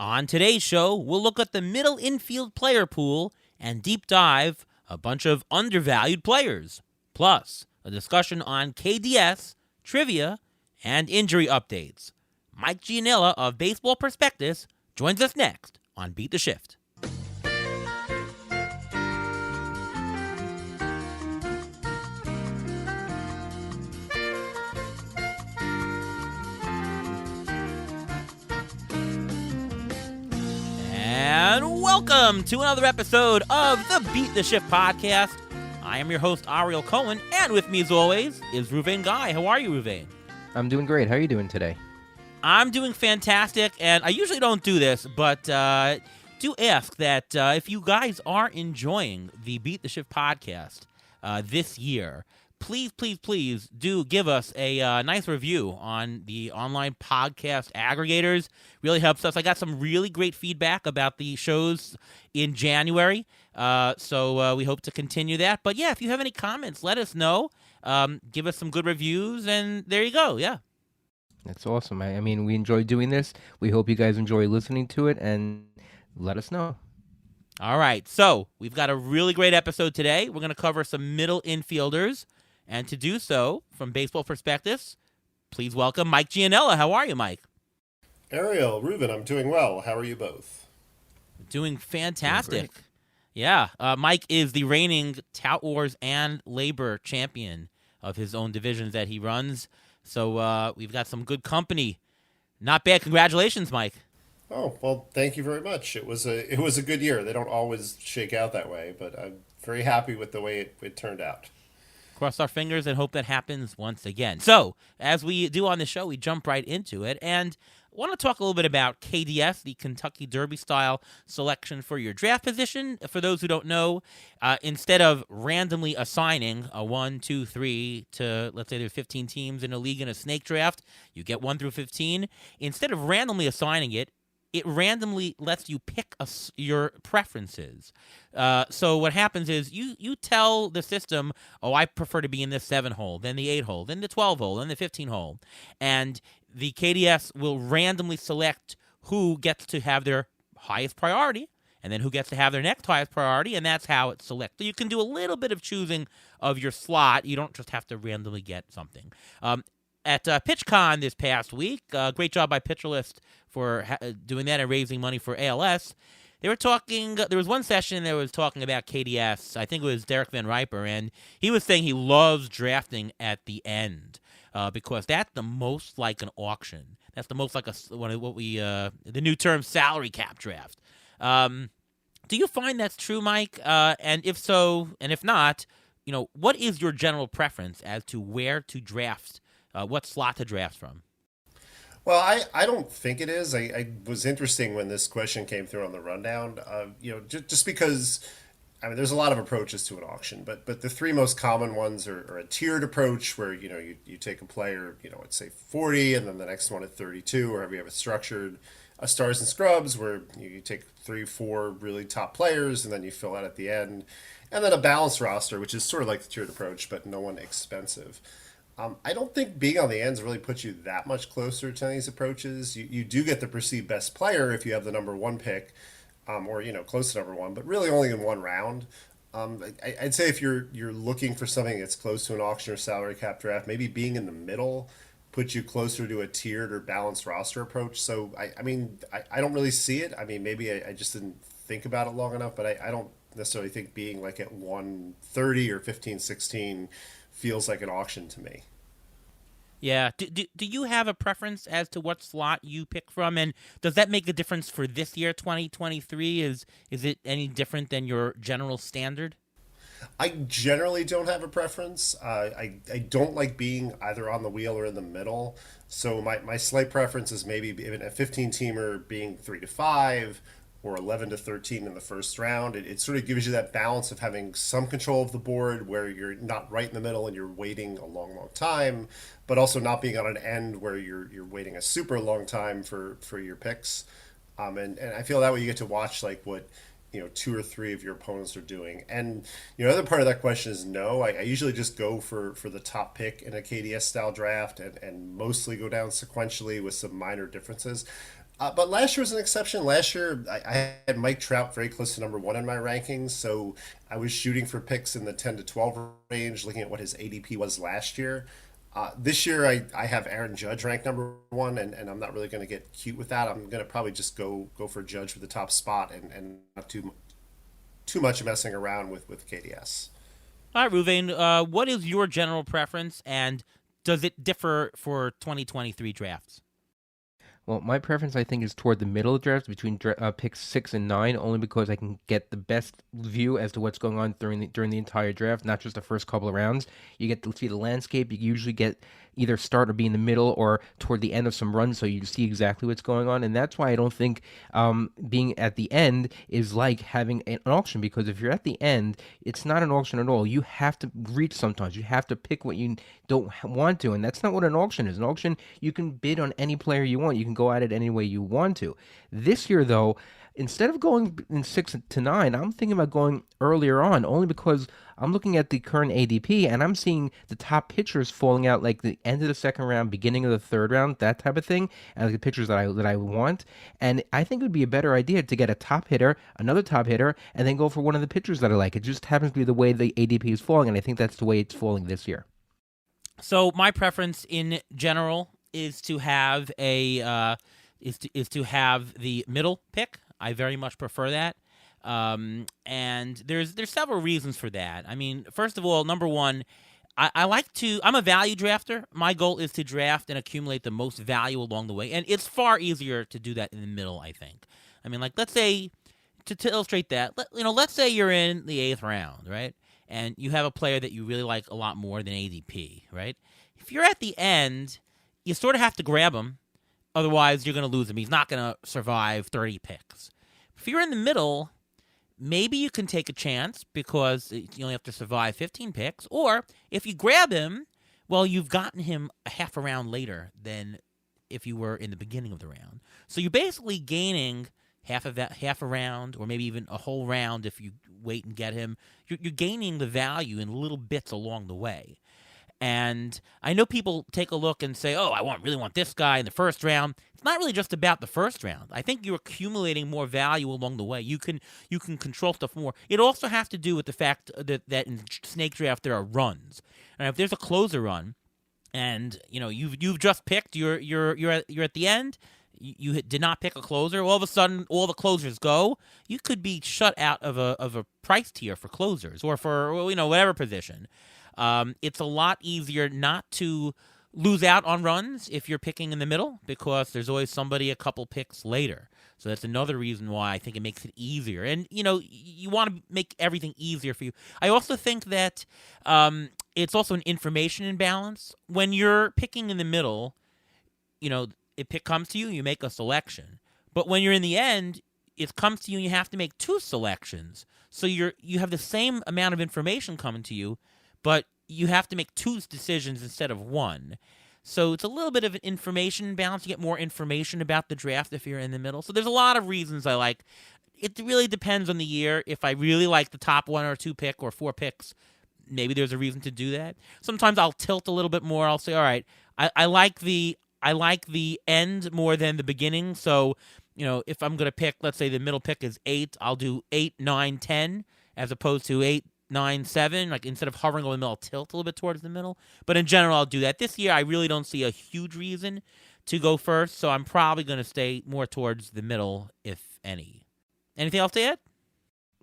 On today's show, we'll look at the middle infield player pool and deep dive a bunch of undervalued players. Plus, a discussion on KDS, trivia, and injury updates. Mike Gianella of Baseball Prospectus joins us next on Beat the Shift. And welcome to another episode of the Beat the Shift podcast. I am your host, Ariel Cohen, and with me as always is Ruvain Guy. How are you, Ruvain? I'm doing great. How are you doing today? I'm doing fantastic, and I usually don't do this, but do ask that if you guys are enjoying the Beat the Shift podcast this year, please do give us a nice review on the online podcast aggregators. Really helps us. I got some really great feedback about the shows in January, so we hope to continue that. But yeah, if you have any comments, let us know. Give us some good reviews, and there you go. Yeah. That's awesome. I mean, we enjoy doing this. We hope you guys enjoy listening to it, and let us know. All right, so we've got a really great episode today. We're going to cover some middle infielders. And to do so, from Baseball Prospectus, please welcome Mike Gianella. How are you, Mike? Ariel, Ruben, I'm doing well. How are you both? Doing fantastic. Yeah, Mike is the reigning Tout Wars and Labor champion of his own divisions that he runs. So we've got some good company. Not bad. Congratulations, Mike. Oh, well, thank you very much. It was a good year. They don't always shake out that way, but I'm very happy with the way it turned out. Cross our fingers and hope that happens once again. So, as we do on the show, we jump right into it. And I want to talk a little bit about KDS, the Kentucky Derby-style selection for your draft position. For those who don't know, instead of randomly assigning a 1, 2, 3 to, let's say there's 15 teams in a league in a snake draft, you get 1 through 15. Instead of randomly assigning it, it randomly lets you pick your preferences. So what happens is you tell the system, oh, I prefer to be in this 7 hole, then the 8 hole, then the 12 hole, then the 15 hole. And the KDS will randomly select who gets to have their highest priority and then who gets to have their next highest priority, and that's how it's selected. So you can do a little bit of choosing of your slot. You don't just have to randomly get something. At PitchCon this past week, great job by Pitcherlist for doing that and raising money for ALS. They were talking, there was one session that was talking about KDS. I think it was Derek Van Riper, and he was saying he loves drafting at the end because that's the most like an auction. That's the most like the new term salary cap draft. Do you find that's true, Mike? And if so, and if not, what is your general preference as to where to draft? What slot to draft from? Well, I don't think it is. I was interesting when this question came through on the rundown. Just because, I mean, there's a lot of approaches to an auction, but the 3 most common ones are a tiered approach where you take a player, let's say 40, and then the next one at 32, or have you have it structured. A stars and scrubs where you take 3, 4 really top players, and then you fill out at the end, and then a balanced roster, which is sort of like the tiered approach, but no one expensive. I don't think being on the ends really puts you that much closer to these approaches. You do get the perceived best player if you have the number 1 pick, or close to number 1, but really only in 1 round. I'd say if you're looking for something that's close to an auction or salary cap draft, maybe being in the middle puts you closer to a tiered or balanced roster approach. So I don't really see it. I mean, maybe I just didn't think about it long enough, but I don't necessarily think being like at 130 or 15, 16 feels like an auction to me. Yeah. Do you have a preference as to what slot you pick from? And does that make a difference for this year, 2023? Is it any different than your general standard? I generally don't have a preference. I don't like being either on the wheel or in the middle. So my slight preference is maybe even a 15-teamer being 3 to 5 or 11 to 13 in the first round. It sort of gives you that balance of having some control of the board where you're not right in the middle and you're waiting a long time, but also not being on an end where you're waiting a super long time for your picks. And I feel that way you get to watch like what 2 or 3 of your opponents are doing. And the other part of that question is no. I usually just go for the top pick in a KDS style draft and mostly go down sequentially with some minor differences. But last year was an exception. Last year, I had Mike Trout very close to number one in my rankings, so I was shooting for picks in the 10 to 12 range, looking at what his ADP was last year. This year, I have Aaron Judge ranked number one, and I'm not really going to get cute with that. I'm going to probably just go for Judge for the top spot and not too much messing around with KDS. All right, Ruvain, what is your general preference, and does it differ for 2023 drafts? Well, my preference, I think, is toward the middle of drafts between picks 6 and 9, only because I can get the best view as to what's going on during the entire draft, not just the first couple of rounds. You get to see the landscape. You usually get either start or be in the middle or toward the end of some runs, so you see exactly what's going on. And that's why I don't think being at the end is like having an auction, because if you're at the end, it's not an auction at all. You have to reach sometimes. You have to pick what you don't want to, and that's not what an auction is. An auction, you can bid on any player you want. You can go at it any way you want to. This year, though, instead of going in 6 to 9, I'm thinking about going earlier on, only because I'm looking at the current ADP and I'm seeing the top pitchers falling out like the end of the second round, beginning of the third round, that type of thing, and like the pitchers that I want. And I think it would be a better idea to get a top hitter, another top hitter, and then go for one of the pitchers that I like. It just happens to be the way the ADP is falling, and I think that's the way it's falling this year. So my preference in general is to have to have the middle pick. I very much prefer that. And there's several reasons for that. I mean, first of all, number one, I'm a value drafter. My goal is to draft and accumulate the most value along the way. And it's far easier to do that in the middle, I think. I mean, like, let's say, to illustrate that, let's say you're in the 8th round, right? And you have a player that you really like a lot more than ADP, right? If you're at the end, you sort of have to grab him. Otherwise, you're going to lose him. He's not going to survive 30 picks. If you're in the middle, maybe you can take a chance because you only have to survive 15 picks. Or if you grab him, well, you've gotten him a half a round later than if you were in the beginning of the round. So you're basically gaining half a round, or maybe even a whole round if you wait and get him. You're gaining the value in little bits along the way. And I know people take a look and say, oh, I really want this guy in the first round. It's not really just about the first round. I think you're accumulating more value along the way. You can control stuff more. It also has to do with the fact that in snake draft there are runs. And if there's a closer run, and you've just picked, you're at the end, you did not pick a closer, all of a sudden all the closers go, you could be shut out of a price tier for closers or for whatever position. It's a lot easier not to lose out on runs if you're picking in the middle, because there's always somebody a couple picks later. So that's another reason why I think it makes it easier. And, you want to make everything easier for you. I also think that it's also an information imbalance. When you're picking in the middle, a pick comes to you, you make a selection. But when you're in the end, it comes to you and you have to make 2 selections. So you have the same amount of information coming to you, but you have to make 2 decisions instead of 1. So it's a little bit of an information balance. You get more information about the draft if you're in the middle. So there's a lot of reasons I like. It really depends on the year. If I really like the top 1 or 2 pick or 4 picks, maybe there's a reason to do that. Sometimes I'll tilt a little bit more. I'll say, all right, I like the end more than the beginning. So, if I'm going to pick, let's say the middle pick is 8, I'll do 8, 9, 10, as opposed to 8, 9, 7. Like, instead of hovering over the middle, I'll tilt a little bit towards the middle. But in general, I'll do that. This year, I really don't see a huge reason to go first, so I'm probably going to stay more towards the middle, if any. Anything else to add?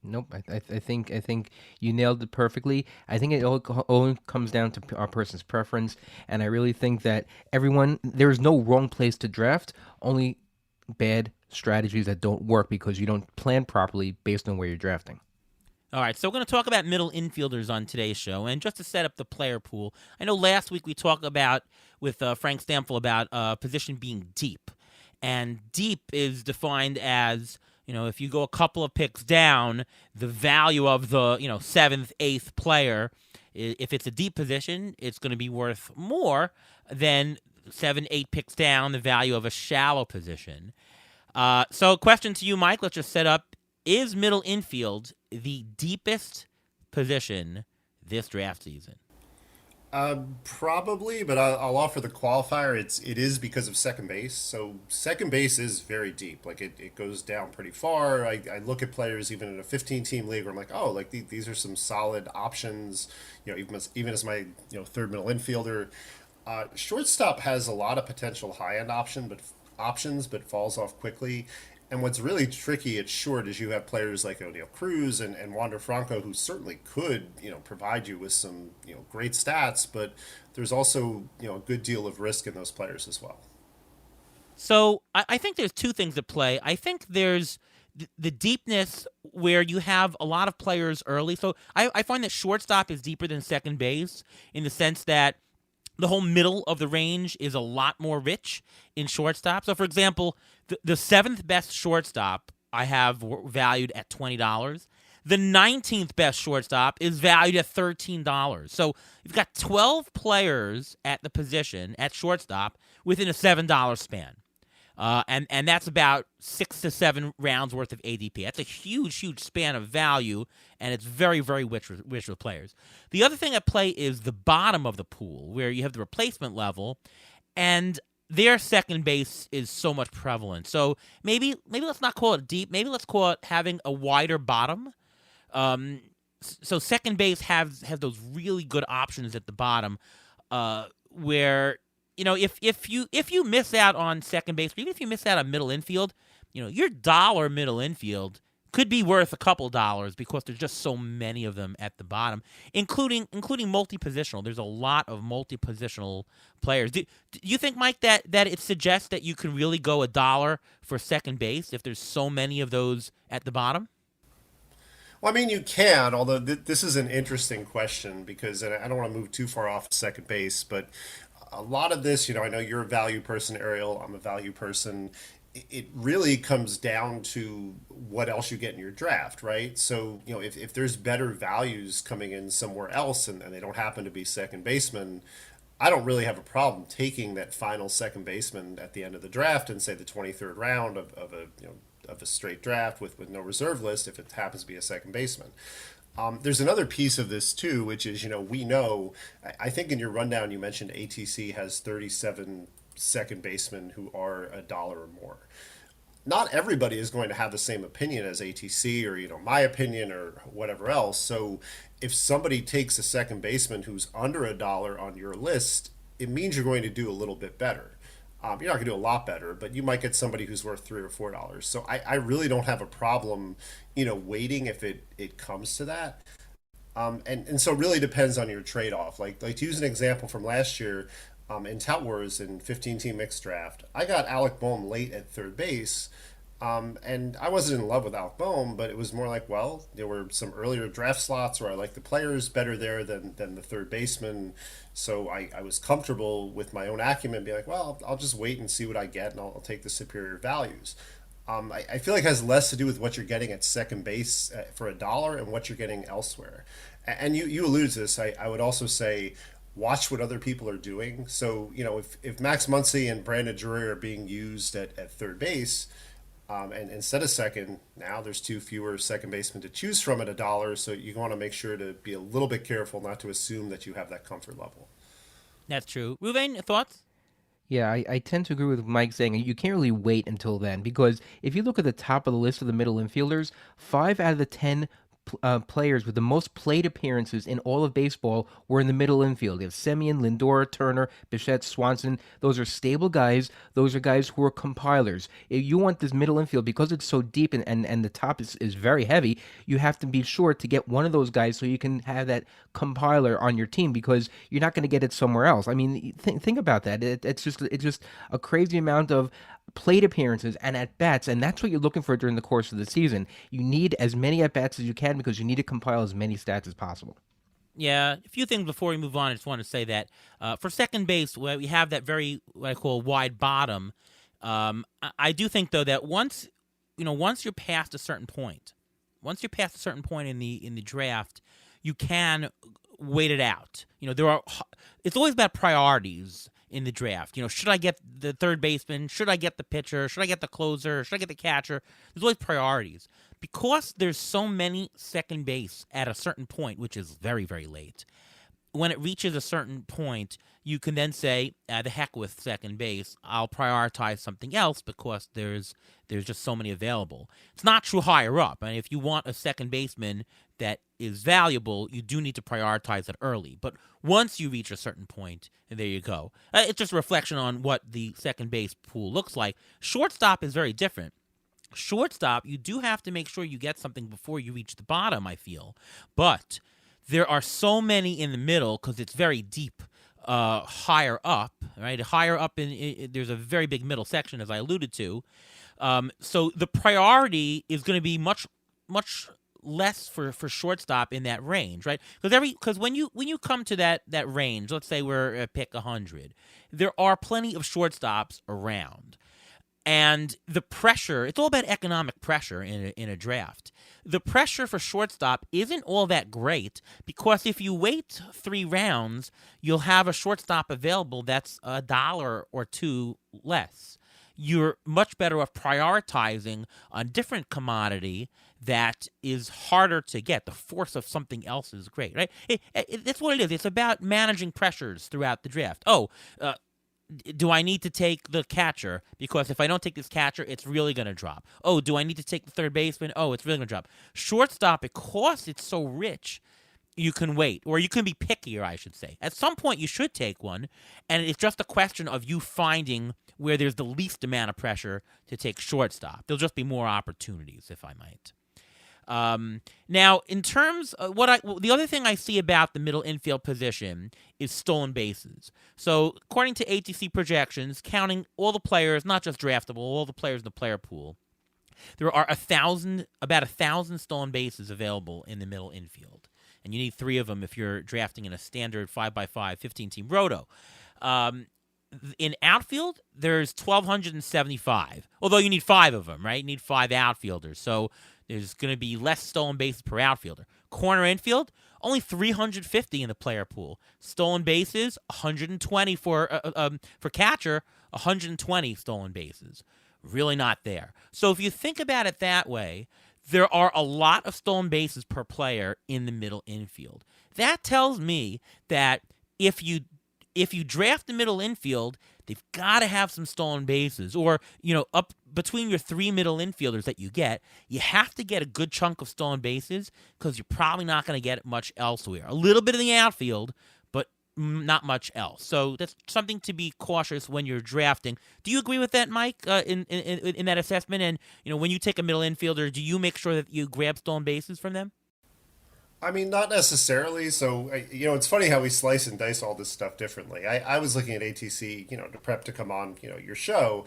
Nope. I think you nailed it perfectly. I think it all comes down to our person's preference, and I really think that there is no wrong place to draft, only bad strategies that don't work because you don't plan properly based on where you're drafting. All right, so we're going to talk about middle infielders on today's show, and just to set up the player pool, I know last week we talked about, with Frank Stamfel, about position being deep, and deep is defined as, if you go a couple of picks down, the value of the, 7th, 8th player, if it's a deep position, it's going to be worth more than 7, 8 picks down, the value of a shallow position. So question to you, Mike, let's just set up, is middle infield the deepest position this draft season? Probably, but I'll offer the qualifier. It is because of second base. So second base is very deep. Like it goes down pretty far. I look at players even in a 15 team league where I'm like, oh, like these are some solid options. Even as my third middle infielder. Shortstop has a lot of potential high end options, but falls off quickly. And what's really tricky at short is you have players like O'Neill Cruz and Wander Franco who certainly could, provide you with some, great stats, but there's also, a good deal of risk in those players as well. So I think there's two things at play. I think there's the deepness where you have a lot of players early. So I find that shortstop is deeper than second base in the sense that the whole middle of the range is a lot more rich in shortstop. So, for example, the seventh best shortstop I have valued at $20. The 19th best shortstop is valued at $13. So you've got 12 players at the position at shortstop within a $7 span. And that's about 6 to 7 rounds worth of ADP. That's a huge span of value, and it's very, very rich with players. The other thing at play is the bottom of the pool, where you have the replacement level, and their second base is so much prevalent. So maybe let's not call it deep. Maybe let's call it having a wider bottom. So second base has those really good options at the bottom, where if you miss out on second base, or even if you miss out on middle infield, your dollar middle infield could be worth a couple dollars because there's just so many of them at the bottom, including multi-positional. There's a lot of multi-positional players. Do you think, Mike, that it suggests that you can really go a dollar for second base if there's so many of those at the bottom? Well, I mean, you can, although this is an interesting question because, and I don't want to move too far off second base, but a lot of this, I know you're a value person, Ariel. I'm a value person. It really comes down to what else you get in your draft, right? So, if there's better values coming in somewhere else and they don't happen to be second baseman, I don't really have a problem taking that final second baseman at the end of the draft and say the 23rd round of a of a straight draft with no reserve list if it happens to be a second baseman. There's another piece of this too, which is we know. I think in your rundown you mentioned ATC has 37 second basemen who are a dollar or more. Not everybody is going to have the same opinion as ATC or my opinion or whatever else. So if somebody takes a second baseman who's under a dollar on your list, it means you're going to do a little bit better. You're not going to do a lot better, but you might get somebody who's worth $3 or $4. So I really don't have a problem, waiting if it comes to that. And so it really depends on your trade off. Like to use an example from last year, in Tout Wars in 15 team mixed draft, I got Alec Boehm late at third base. And I wasn't in love with Alec Boehm, but it was more like, well, there were some earlier draft slots where I liked the players better there than the third baseman. So I was comfortable with my own acumen, being like, well, I'll just wait and see what I get, and I'll take the superior values. I feel like it has less to do with what you're getting at second base for a dollar and what you're getting elsewhere. And you alluded to this. I would also say, watch what other people are doing. So, if Max Muncy and Brandon Drury are being used at third base, and instead of second, now there's two fewer second basemen to choose from at a dollar. So you want to make sure to be a little bit careful not to assume that you have that comfort level. That's true. Ruvain, thoughts? Yeah, I tend to agree with Mike saying you can't really wait until then because if you look at the top of the list of the middle infielders, 5 out of the 10 players with the most plate appearances in all of baseball were in the middle infield. You have Semien, Lindor, Turner, Bichette, Swanson. Those are stable guys. Those are guys who are compilers. If you want this middle infield, because it's so deep and the top is very heavy, you have to be sure to get one of those guys so you can have that compiler on your team because you're not going to get it somewhere else. I mean, think about that. It's just a crazy amount of plate appearances and at bats, and that's what you're looking for during the course of the season. You need as many at bats as you can because you need to compile as many stats as possible. Yeah, a few things before we move on. I just want to say that for second base, where we have that very what I call wide bottom. I do think though that once you're past a certain point, in the draft, you can wait it out. It's always about priorities in the draft. Should I get the third baseman? Should I get the pitcher? Should I get the closer? Should I get the catcher? There's always priorities. Because there's so many second base at a certain point, which is very, very late, when it reaches a certain point, you can then say, the heck with second base. I'll prioritize something else because there's just so many available. It's not true higher up. And if you want a second baseman that is valuable, you do need to prioritize it early. But once you reach a certain point, there you go. It's just a reflection on what the second base pool looks like. Shortstop is very different. Shortstop, you do have to make sure you get something before you reach the bottom, I feel. But there are so many in the middle because it's very deep higher up, right? Higher up, there's a very big middle section, as I alluded to. So the priority is going to be much less for shortstop in that range, right? Because when you come to that range, let's say we're at pick 100, there are plenty of shortstops around. And the pressure, it's all about economic pressure in a draft. The pressure for shortstop isn't all that great because if you wait 3 rounds, you'll have a shortstop available that's $1 or $2 less. You're much better off prioritizing a different commodity that is harder to get. The force of something else is great, right? That's what it is. It's about managing pressures throughout the draft. Do I need to take the catcher? Because if I don't take this catcher, it's really going to drop. Oh, do I need to take the third baseman? Oh, it's really going to drop. Shortstop, because it's so rich, you can wait. Or you can be pickier, I should say. At some point, you should take one, and it's just a question of you finding where there's the least amount of pressure to take shortstop. There'll just be more opportunities, if I might. Now, in terms of the other thing I see about the middle infield position is stolen bases. So, according to ATC projections, counting all the players, not just draftable, all the players in the player pool, there are about 1,000 stolen bases available in the middle infield, and you need 3 of them if you're drafting in a standard 5x5 15-team roto. In outfield, there's 1,275, although you need 5 of them, right? You need 5 outfielders, so there's going to be less stolen bases per outfielder. Corner infield, only 350 in the player pool. Stolen bases, 120 for catcher, 120 stolen bases. Really not there. So if you think about it that way, there are a lot of stolen bases per player in the middle infield. That tells me that if you draft the middle infield, they've got to have some stolen bases. Or, up between your 3 middle infielders that you get, you have to get a good chunk of stolen bases because you're probably not going to get it much elsewhere. A little bit in the outfield, but not much else. So that's something to be cautious when you're drafting. Do you agree with that, Mike, in that assessment? And, when you take a middle infielder, do you make sure that you grab stolen bases from them? I mean, not necessarily. So, it's funny how we slice and dice all this stuff differently. I was looking at ATC, to prep to come on, your show,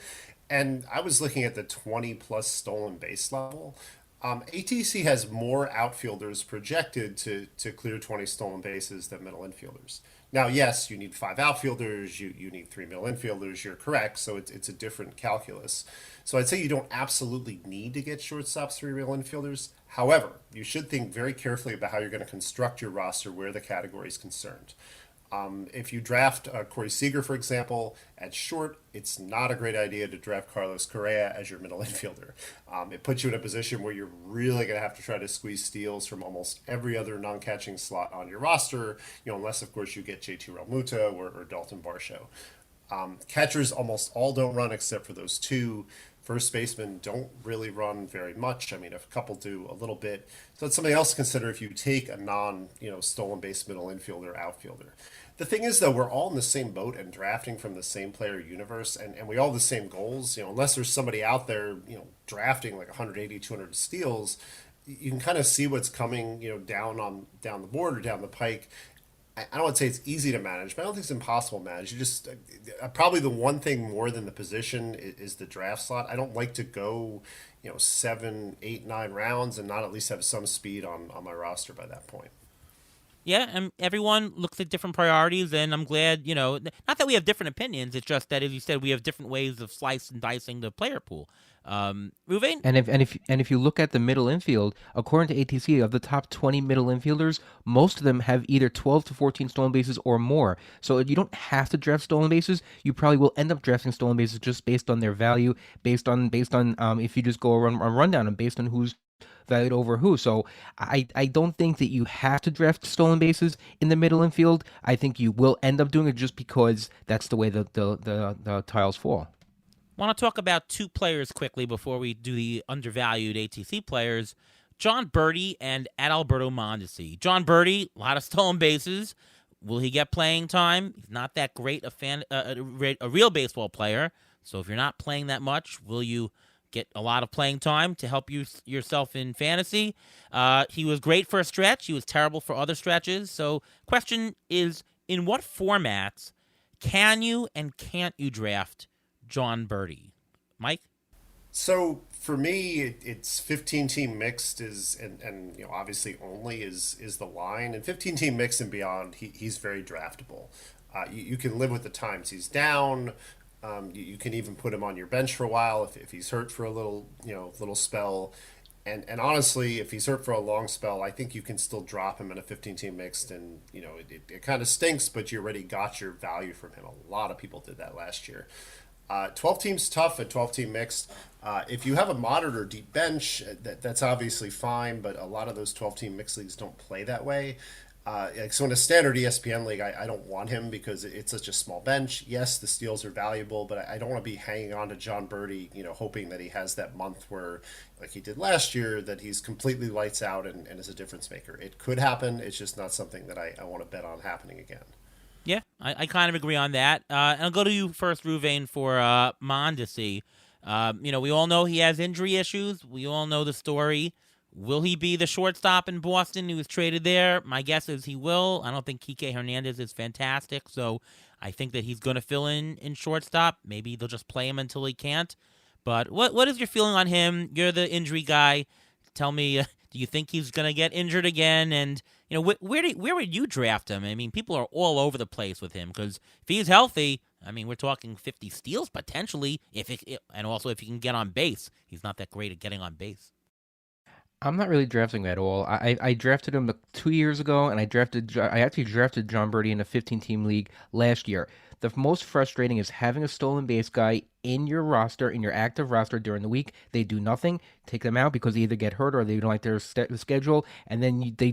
and I was looking at the 20 plus stolen base level. ATC has more outfielders projected to clear 20 stolen bases than middle infielders. Now, yes, you need 5 outfielders, you need 3 middle infielders, you're correct, so it's a different calculus. So I'd say you don't absolutely need to get shortstops, 3 middle infielders. However, you should think very carefully about how you're going to construct your roster where the category is concerned. If you draft Corey Seager, for example, at short, it's not a great idea to draft Carlos Correa as your middle infielder. It puts you in a position where you're really going to have to try to squeeze steals from almost every other non-catching slot on your roster, unless, of course, you get JT Realmuto or Dalton Varsho. Catchers almost all don't run except for those 2. First basemen don't really run very much. I mean, a couple do a little bit. So that's something else to consider if you take a stolen base middle infielder, outfielder. The thing is, though, we're all in the same boat and drafting from the same player universe, and we all have the same goals. Unless there's somebody out there, drafting like 180, 200 steals, you can kind of see what's coming, down the board or down the pike. I don't want to say it's easy to manage, but I don't think it's impossible to manage. You just probably the one thing more than the position is the draft slot. I don't like to go, 7, 8, 9 rounds and not at least have some speed on my roster by that point. Yeah, and everyone looks at different priorities, and I'm glad, not that we have different opinions, it's just that, as you said, we have different ways of slicing and dicing the player pool. Ruvain? And if you look at the middle infield, according to ATC, of the top 20 middle infielders, most of them have either 12 to 14 stolen bases or more. So you don't have to draft stolen bases. You probably will end up drafting stolen bases just based on their value, based on if you just go a rundown and based on who's valued over who. So I don't think that you have to draft stolen bases in the middle infield. I think you will end up doing it just because that's the way the tiles fall. Want to talk about two players quickly before we do the undervalued ATC players. John Birdie and Adalberto Mondesi. John Birdie, a lot of stolen bases. Will he get playing time? He's not that great a real baseball player. So if you're not playing that much, will you get a lot of playing time to help yourself in fantasy? He was great for a stretch. He was terrible for other stretches. So question is, in what formats can you and can't you draft John Birdie? Mike? So for me, it's 15 team mixed and obviously only is the line, and 15 team mixed and beyond. He's very draftable. You can live with the times he's down. You can even put him on your bench for a while if he's hurt for a little spell. And honestly, if he's hurt for a long spell, I think you can still drop him in a 15 team mixed, and it kind of stinks, but you already got your value from him. A lot of people did that last year. 12 teams tough and 12 team mixed. If you have a moderate or deep bench, that's obviously fine, but a lot of those 12 team mixed leagues don't play that way. So in a standard ESPN league, I don't want him because it's such a small bench. Yes, the steals are valuable, but I don't want to be hanging on to John Birdie, hoping that he has that month where, like he did last year, that he's completely lights out and is a difference maker. It could happen. It's just not something that I want to bet on happening again. Yeah, I kind of agree on that. And I'll go to you first, Ruvain, for Mondesi. We all know he has injury issues. We all know the story. Will he be the shortstop in Boston who was traded there? My guess is he will. I don't think Kike Hernandez is fantastic, so I think that he's going to fill in shortstop. Maybe they'll just play him until he can't. But what is your feeling on him? You're the injury guy. Tell me, do you think he's going to get injured again? And where would you draft him? I mean, people are all over the place with him because if he's healthy, I mean, we're talking 50 steals potentially. And also if he can get on base, he's not that great at getting on base. I'm not really drafting him at all. I drafted him 2 years ago, and I actually drafted John Birdie in a 15-team league last year. The most frustrating is having a stolen base guy in your roster, in your active roster during the week. They do nothing. Take them out because they either get hurt or they don't like their schedule, and then they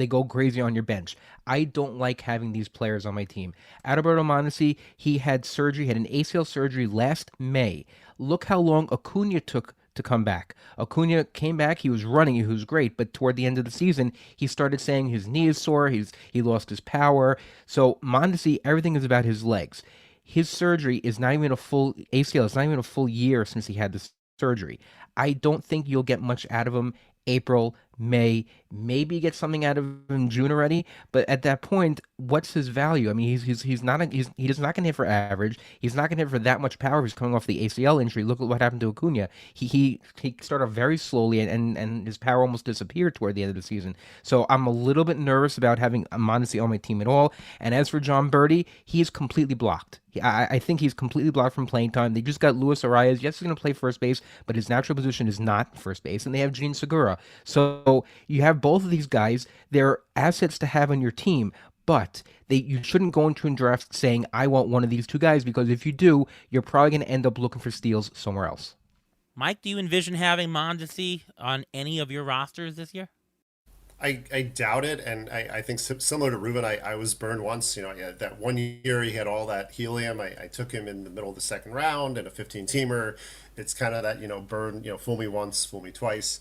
go crazy on your bench. I don't like having these players on my team. Adalberto Mondesi, he had an ACL surgery last May. Look how long Acuna took to come back. Acuna came back, he was running, he was great, but toward the end of the season, he started saying his knee is sore, he lost his power. So Mondesi, everything is about his legs. His surgery is not even a full ACL, it's not even a full year since he had this surgery. I don't think you'll get much out of him April, May, maybe get something out of him in June already. But at that point, what's his value? I mean, he's not he's not going to hit for average. He's not going to hit for that much power. He's coming off the ACL injury. Look at what happened to Acuna. He started very slowly, and his power almost disappeared toward the end of the season. So I'm a little bit nervous about having Mondesi on my team at all. And as for John Birdie, he is completely blocked. I think he's completely blocked from playing time. They just got Luis Arias. Yes, he's going to play first base, but his natural position is not first base. And they have Gene Segura. So you have both of these guys. They're assets to have on your team, but you shouldn't go into a draft saying, I want one of these two guys, because if you do, you're probably going to end up looking for steals somewhere else. Mike, do you envision having Mondesi on any of your rosters this year? I doubt it, and I think similar to Ruben, I was burned once. That 1 year he had all that helium. I took him in the middle of the second round in a 15-teamer. It's kind of that burn. Fool me once, fool me twice.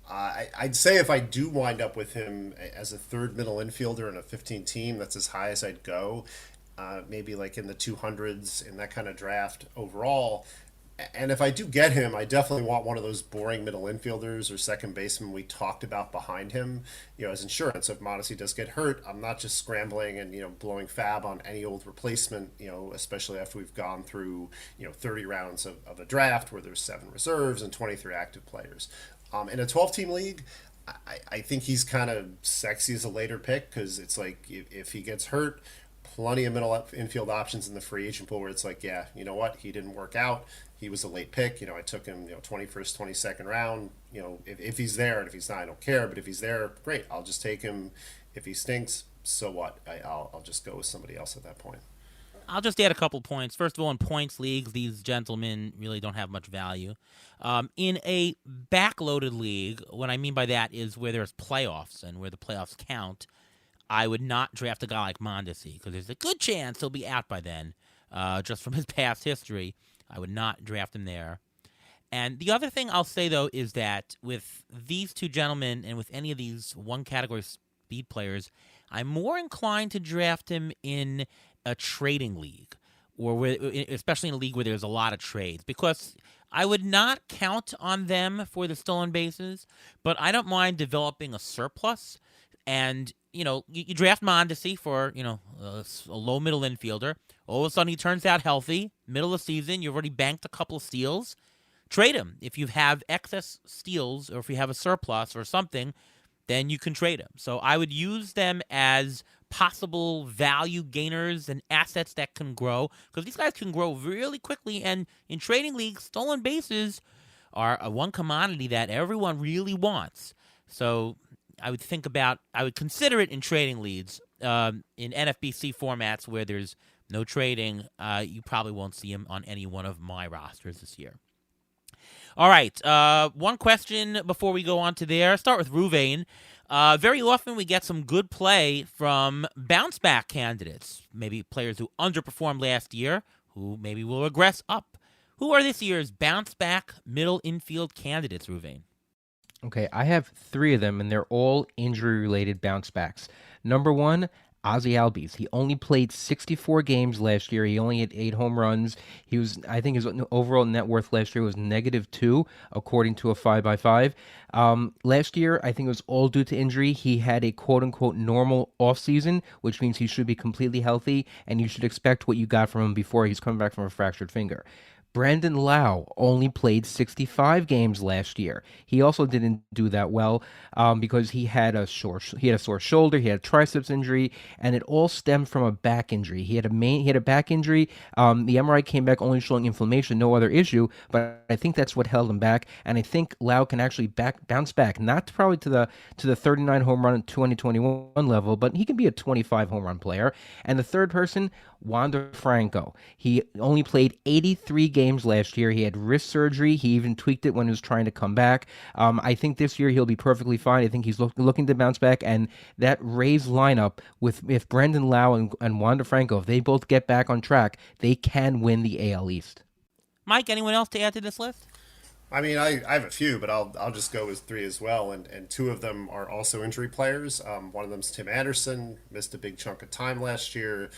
I'd say if I do wind up with him as a third middle infielder in a 15-team, that's as high as I'd go. Maybe like in the 200s in that kind of draft overall. And if I do get him, I definitely want one of those boring middle infielders or second baseman we talked about behind him, as insurance. If Mondesi does get hurt, I'm not just scrambling and, blowing fab on any old replacement, especially after we've gone through, 30 rounds of a draft where there's 7 reserves and 23 active players. In a 12-team league, I think he's kind of sexy as a later pick because it's like if he gets hurt, plenty of middle infield options in the free agent pool where it's like, yeah, you know what, he didn't work out. He was a late pick. I took him, 21st, 22nd round. If he's there, and if he's not, I don't care. But if he's there, great. I'll just take him. If he stinks, so what? I'll just go with somebody else at that point. I'll just add a couple points. First of all, in points leagues, these gentlemen really don't have much value. In a backloaded league, what I mean by that is where there's playoffs and where the playoffs count, I would not draft a guy like Mondesi because there's a good chance he'll be out by then, just from his past history. I would not draft him there. And the other thing I'll say, though, is that with these two gentlemen and with any of these one-category speed players, I'm more inclined to draft him in a trading league, or especially in a league where there's a lot of trades, because I would not count on them for the stolen bases, but I don't mind developing a surplus. And, you draft Mondesi for, a low-middle infielder. All of a sudden he turns out healthy. Middle of the season, you've already banked a couple of steals. Trade him. If you have excess steals or if you have a surplus or something, then you can trade him. So I would use them as possible value gainers and assets that can grow, because these guys can grow really quickly. And in trading leagues, stolen bases are one commodity that everyone really wants. So I would consider it in trading leagues. In NFBC formats where there's no trading, you probably won't see him on any one of my rosters this year. All right, one question before we go on to there. Start with Ruvain. Very often we get some good play from bounce-back candidates, maybe players who underperformed last year, who maybe will regress up. Who are this year's bounce-back middle infield candidates, Ruvain? Okay, I have 3 of them, and they're all injury-related bounce-backs. Number 1, Ozzie Albies. He only played 64 games last year. He only had 8 home runs. I think his overall net worth last year was -2, according to a 5x5. Last year, I think it was all due to injury. He had a quote-unquote normal offseason, which means he should be completely healthy, and you should expect what you got from him before he's coming back from a fractured finger. Brandon Lau only played 65 games last year. He also didn't do that well because he had a sore shoulder, he had a triceps injury, and it all stemmed from a back injury. He had a back injury. The MRI came back only showing inflammation, no other issue. But I think that's what held him back. And I think Lau can actually bounce back, not probably to the 39 home run in 2021 level, but he can be a 25 home run player. And the third person, Wander Franco. He only played 83 games last year. He had wrist surgery. He even tweaked it when he was trying to come back. I think this year he'll be perfectly fine. I think he's looking to bounce back. And that Rays lineup if Brandon Lau and Wander Franco, if they both get back on track, they can win the AL East. Mike, anyone else to add to this list? I mean, I have a few, but I'll just go with 3 as well, and 2 of them are also injury players. One of them's Tim Anderson, missed a big chunk of time last year.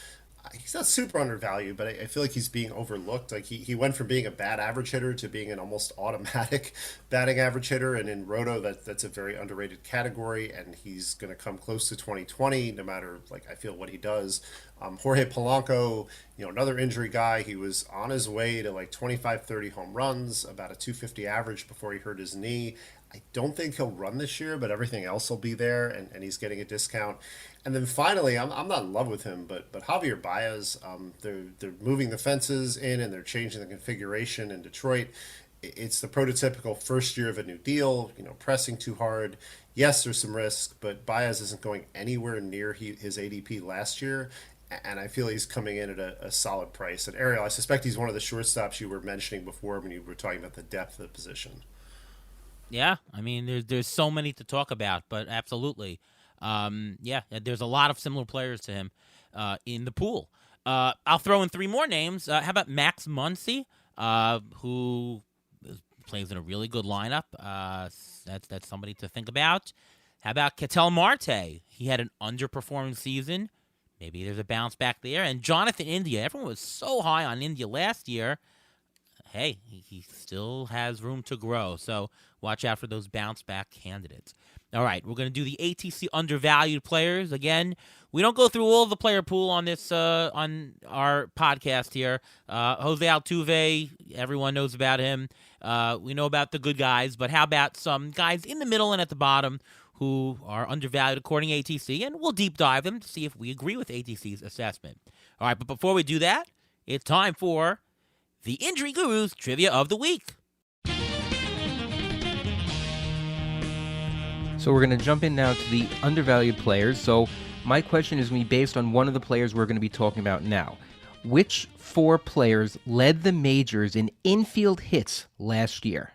He's not super undervalued, but I feel like he's being overlooked. Like he went from being a bad average hitter to being an almost automatic batting average hitter, and in Roto that's a very underrated category, and he's going to come close to 2020 no matter I feel what he does. Jorge Polanco, another injury guy. He was on his way to 25-30 home runs, about a 250 average before he hurt his knee. I don't think he'll run this year, but everything else will be there, and he's getting a discount. And then finally, I'm not in love with him, but Javier Baez, they're moving the fences in and they're changing the configuration in Detroit. It's the prototypical first year of a new deal, pressing too hard. Yes, there's some risk, but Baez isn't going anywhere near his ADP last year, and I feel he's coming in at a solid price. And Ariel, I suspect he's one of the shortstops you were mentioning before when you were talking about the depth of the position. Yeah, I mean, there's so many to talk about, but absolutely. There's a lot of similar players to him in the pool. I'll throw in 3 more names. How about Max Muncy, who plays in a really good lineup? That's somebody to think about. How about Ketel Marte? He had an underperforming season. Maybe there's a bounce back there. And Jonathan India. Everyone was so high on India last year. Hey, he still has room to grow. So watch out for those bounce-back candidates. All right, we're going to do the ATC undervalued players. Again, we don't go through all the player pool on this on our podcast here. Jose Altuve, everyone knows about him. We know about the good guys, but how about some guys in the middle and at the bottom who are undervalued according to ATC, and we'll deep dive them to see if we agree with ATC's assessment. All right, but before we do that, it's time for the Injury Guru's Trivia of the Week. So we're going to jump in now to the undervalued players. So my question is going to be based on one of the players we're going to be talking about now. Which 4 players led the majors in infield hits last year?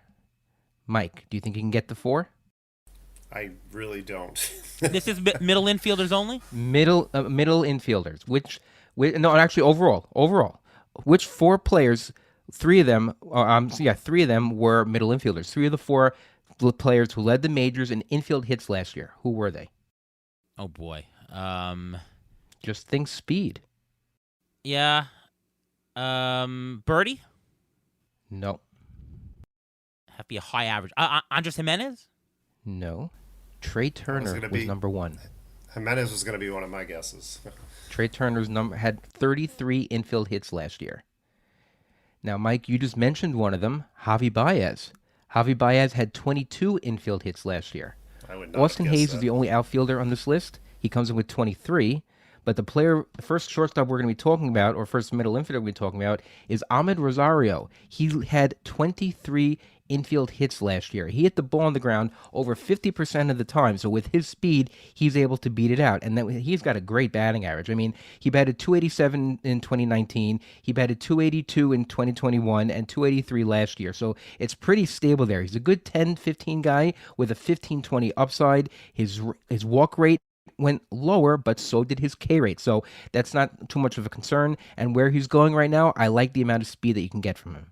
Mike, do you think you can get the 4? I really don't. This is middle infielders only? Middle infielders. No, actually overall. Which 4 players? 3 of them. 3 of them were middle infielders. 3 of the 4 players who led the majors in infield hits last year. Who were they? Oh boy. Just think speed. Yeah. Birdie? No. Have to be a high average. Andres Jimenez? No. Trey Turner was number 1. Jimenez was going to be one of my guesses. Trey Turner's had 33 infield hits last year. Now, Mike, you just mentioned one of them, Javi Baez. Javi Baez had 22 infield hits last year. I would not Austin have guessed Hayes that. is the only outfielder on this list. He comes in with 23. But the first shortstop we're going to be talking about, or first middle infielder we're going to be talking about, is Ahmed Rosario. He had 23 infield hits last year. He hit the ball on the ground over 50% of the time. So with his speed, he's able to beat it out. And then he's got a great batting average. I mean, he batted 287 in 2019. He batted 282 in 2021 and 283 last year. So it's pretty stable there. He's a good 10-15 guy with a 15-20 upside. His walk rate went lower, but so did his K rate. So that's not too much of a concern. And where he's going right now, I like the amount of speed that you can get from him.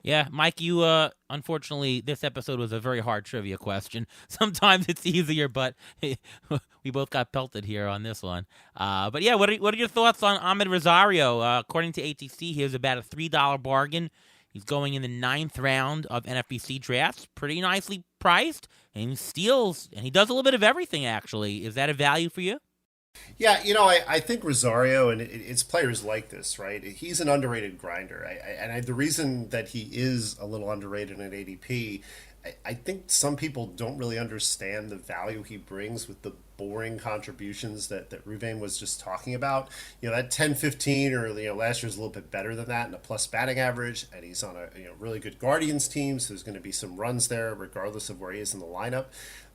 Yeah, Mike, you, unfortunately, this episode was a very hard trivia question. Sometimes it's easier, but we both got pelted here on this one. But yeah, what are your thoughts on Ahmed Rosario? According to ATC, he was about a $3 bargain. He's going in the 9th round of NFBC drafts, pretty nicely priced, and he steals, and he does a little bit of everything, actually. Is that a value for you? Yeah, I think Rosario, and it's players like this, right? He's an underrated grinder. The reason that he is a little underrated at ADP, I think some people don't really understand the value he brings with the boring contributions that Ruvain was just talking about. That 10-15, or last year's a little bit better than that, and a plus batting average, and he's on a really good Guardians team, so there's going to be some runs there regardless of where he is in the lineup.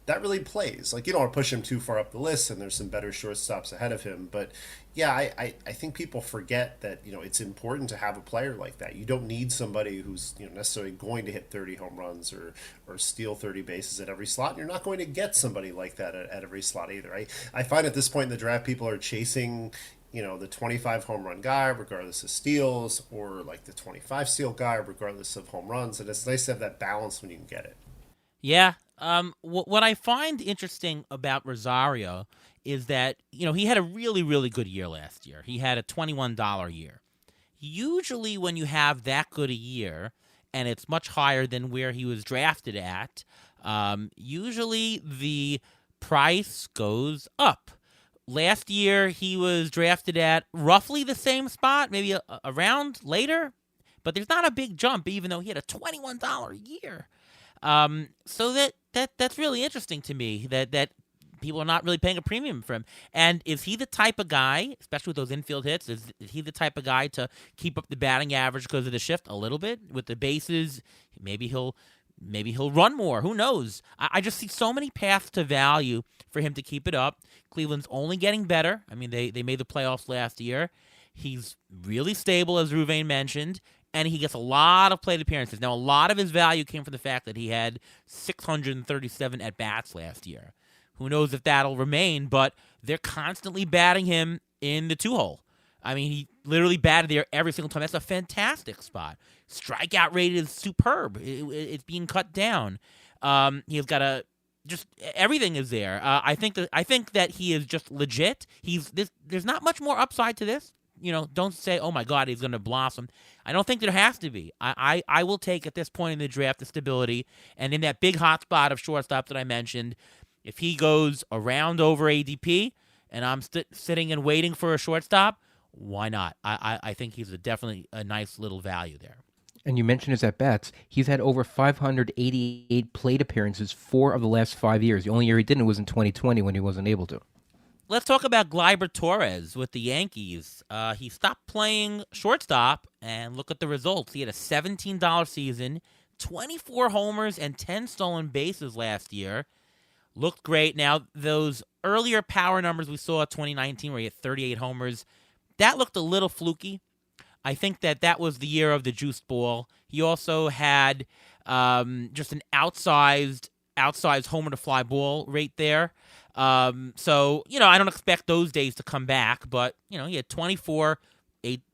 That really plays. You don't want to push him too far up the list, and there's some better shortstops ahead of him. But yeah, I think people forget that it's important to have a player like that. You don't need somebody who's necessarily going to hit 30 home runs or steal 30 bases at every slot. And you're not going to get somebody like that at every slot either. I find at this point in the draft, people are chasing the 25 home run guy regardless of steals, or like the 25 steal guy regardless of home runs. And it's nice to have that balance when you can get it. Yeah. What I find interesting about Rosario is that, he had a really, really good year last year. He had a $21 year. Usually when you have that good a year, and it's much higher than where he was drafted at, usually the price goes up. Last year, he was drafted at roughly the same spot, maybe a round later, but there's not a big jump, even though he had a $21 year. So that's really interesting to me, that people are not really paying a premium for him. And is he the type of guy, especially with those infield hits, is he the type of guy to keep up the batting average because of the shift a little bit with the bases? Maybe he'll run more. Who knows? I just see so many paths to value for him to keep it up. Cleveland's only getting better. I mean, they made the playoffs last year. He's really stable, as Ruvain mentioned, and he gets a lot of plate appearances. Now, a lot of his value came from the fact that he had 637 at-bats last year. Who knows if that'll remain, but they're constantly batting him in the 2-hole. I mean, he literally batted there every single time. That's a fantastic spot. Strikeout rate is superb. It's being cut down. He's got just everything is there. I think that he is just legit. There's not much more upside to this. Don't say, oh my God, he's going to blossom. I don't think there has to be. I will take at this point in the draft the stability, and in that big hot spot of shortstop that I mentioned, if he goes around over ADP and I'm sitting and waiting for a shortstop, why not? I think he's definitely a nice little value there. And you mentioned his at-bats. He's had over 588 plate appearances 4 of the last 5 years. The only year he didn't was in 2020 when he wasn't able to. Let's talk about Gleyber Torres with the Yankees. He stopped playing shortstop, and look at the results. He had a $17 season, 24 homers, and 10 stolen bases last year. Looked great. Now, those earlier power numbers we saw in 2019 where he had 38 homers, that looked a little fluky. I think that was the year of the juiced ball. He also had just an outsized homer to fly ball rate there. So I don't expect those days to come back, but he had 24.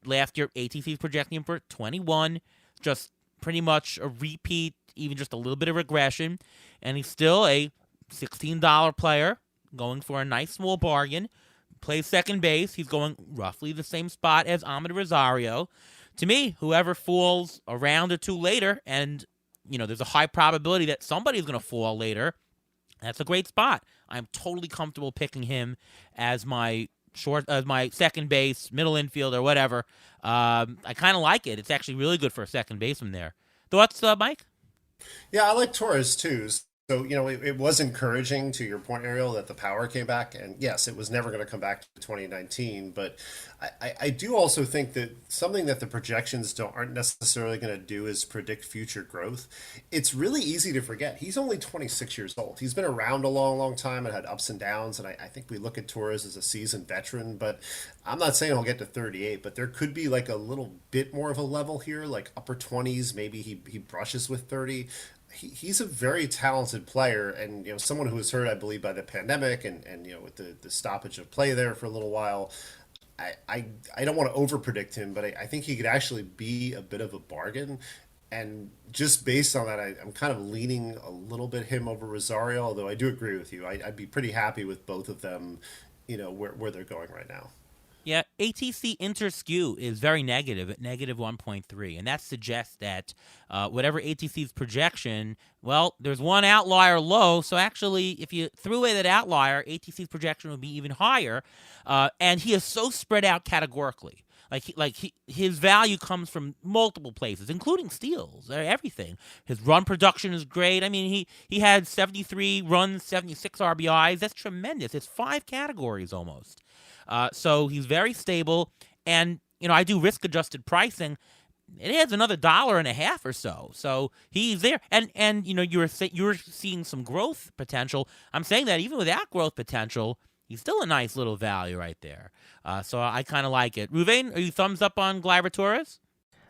Last year, ATC's projecting him for 21. Just pretty much a repeat, even just a little bit of regression, and he's still a $16 player going for a nice small bargain. Plays second base. He's going roughly the same spot as Amed Rosario. To me, whoever falls a round or two later, and there's a high probability that somebody's going to fall later, that's a great spot. I'm totally comfortable picking him as my second base, middle infield, or whatever. I kind of like it. It's actually really good for a second baseman there. Thoughts, Mike? Yeah, I like Torres too. So, it was encouraging, to your point, Ariel, that the power came back. And yes, it was never going to come back to 2019. But I do also think that something that the projections aren't necessarily going to do is predict future growth. It's really easy to forget. He's only 26 years old. He's been around a long, long time and had ups and downs. And I think we look at Torres as a seasoned veteran. But I'm not saying he'll get to 38, but there could be like a little bit more of a level here, like upper 20s. Maybe he brushes with 30. He's a very talented player, and someone who was hurt, I believe, by the pandemic, and with the stoppage of play there for a little while. I don't want to over predict him, but I think he could actually be a bit of a bargain. And just based on that, I'm kind of leaning a little bit him over Rosario, although I do agree with you. I'd be pretty happy with both of them, where they're going right now. Yeah, ATC interskew is very negative at negative 1.3, and that suggests that whatever ATC's projection, well, there's one outlier low, so actually if you threw away that outlier, ATC's projection would be even higher, and he is so spread out categorically. His value comes from multiple places, including steals, everything. His run production is great. I mean, he had 73 runs, 76 RBIs. That's tremendous. It's 5 categories almost. So he's very stable, and I do risk-adjusted pricing. It adds another $1.50 or so. So he's there, and you're seeing some growth potential. I'm saying that even without growth potential, he's still a nice little value right there. So I kind of like it. Ruvain, are you thumbs up on Gleyber Torres?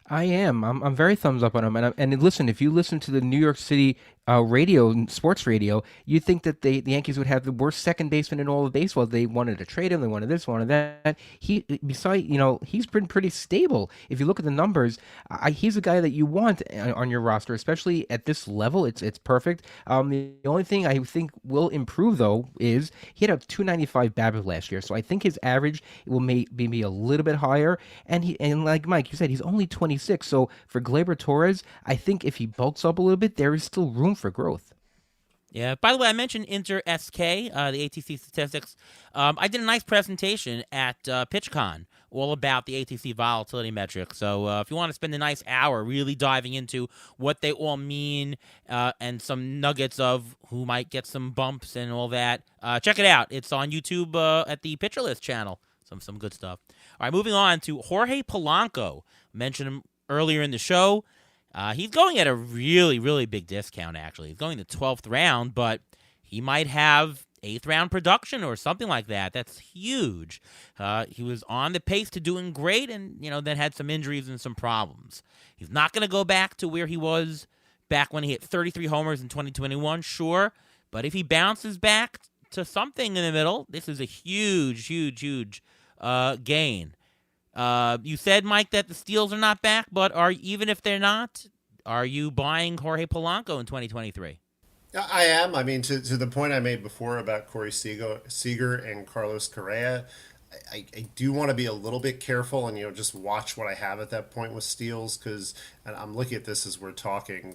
I am. I'm very thumbs up on him. And listen, if you listen to the New York City radio, sports radio, you'd think that the Yankees would have the worst second baseman in all of baseball. They wanted to trade him. They wanted this, wanted that. He's been pretty stable. If you look at the numbers, he's a guy that you want on your roster, especially at this level. It's perfect. The only thing I think will improve, though, is he had a 295 BABIP last year. So I think his average will be a little bit higher. And like Mike, you said, he's only 26. So for Gleyber Torres, I think if he bulks up a little bit, there is still room for growth. Yeah. By the way, I mentioned InterSK, the ATC statistics. I did a nice presentation at PitchCon all about the ATC volatility metrics. So if you want to spend a nice hour really diving into what they all mean and some nuggets of who might get some bumps and all that, check it out. It's on YouTube at the Pitcher List channel. Some good stuff. All right, moving on to Jorge Polanco. Mentioned him earlier in the show. He's going at a really, really big discount, actually. He's going the 12th round, but he might have 8th round production or something like that. That's huge. He was on the pace to doing great and, then had some injuries and some problems. He's not going to go back to where he was back when he hit 33 homers in 2021, sure. But if he bounces back to something in the middle, this is a huge, huge, huge gain. You said, Mike, that the steals are not back, but even if they're not, are you buying Jorge Polanco in 2023? I am. I mean, to the point I made before about Corey Seager and Carlos Correa, I do want to be a little bit careful and, just watch what I have at that point with steals because I'm looking at this as we're talking.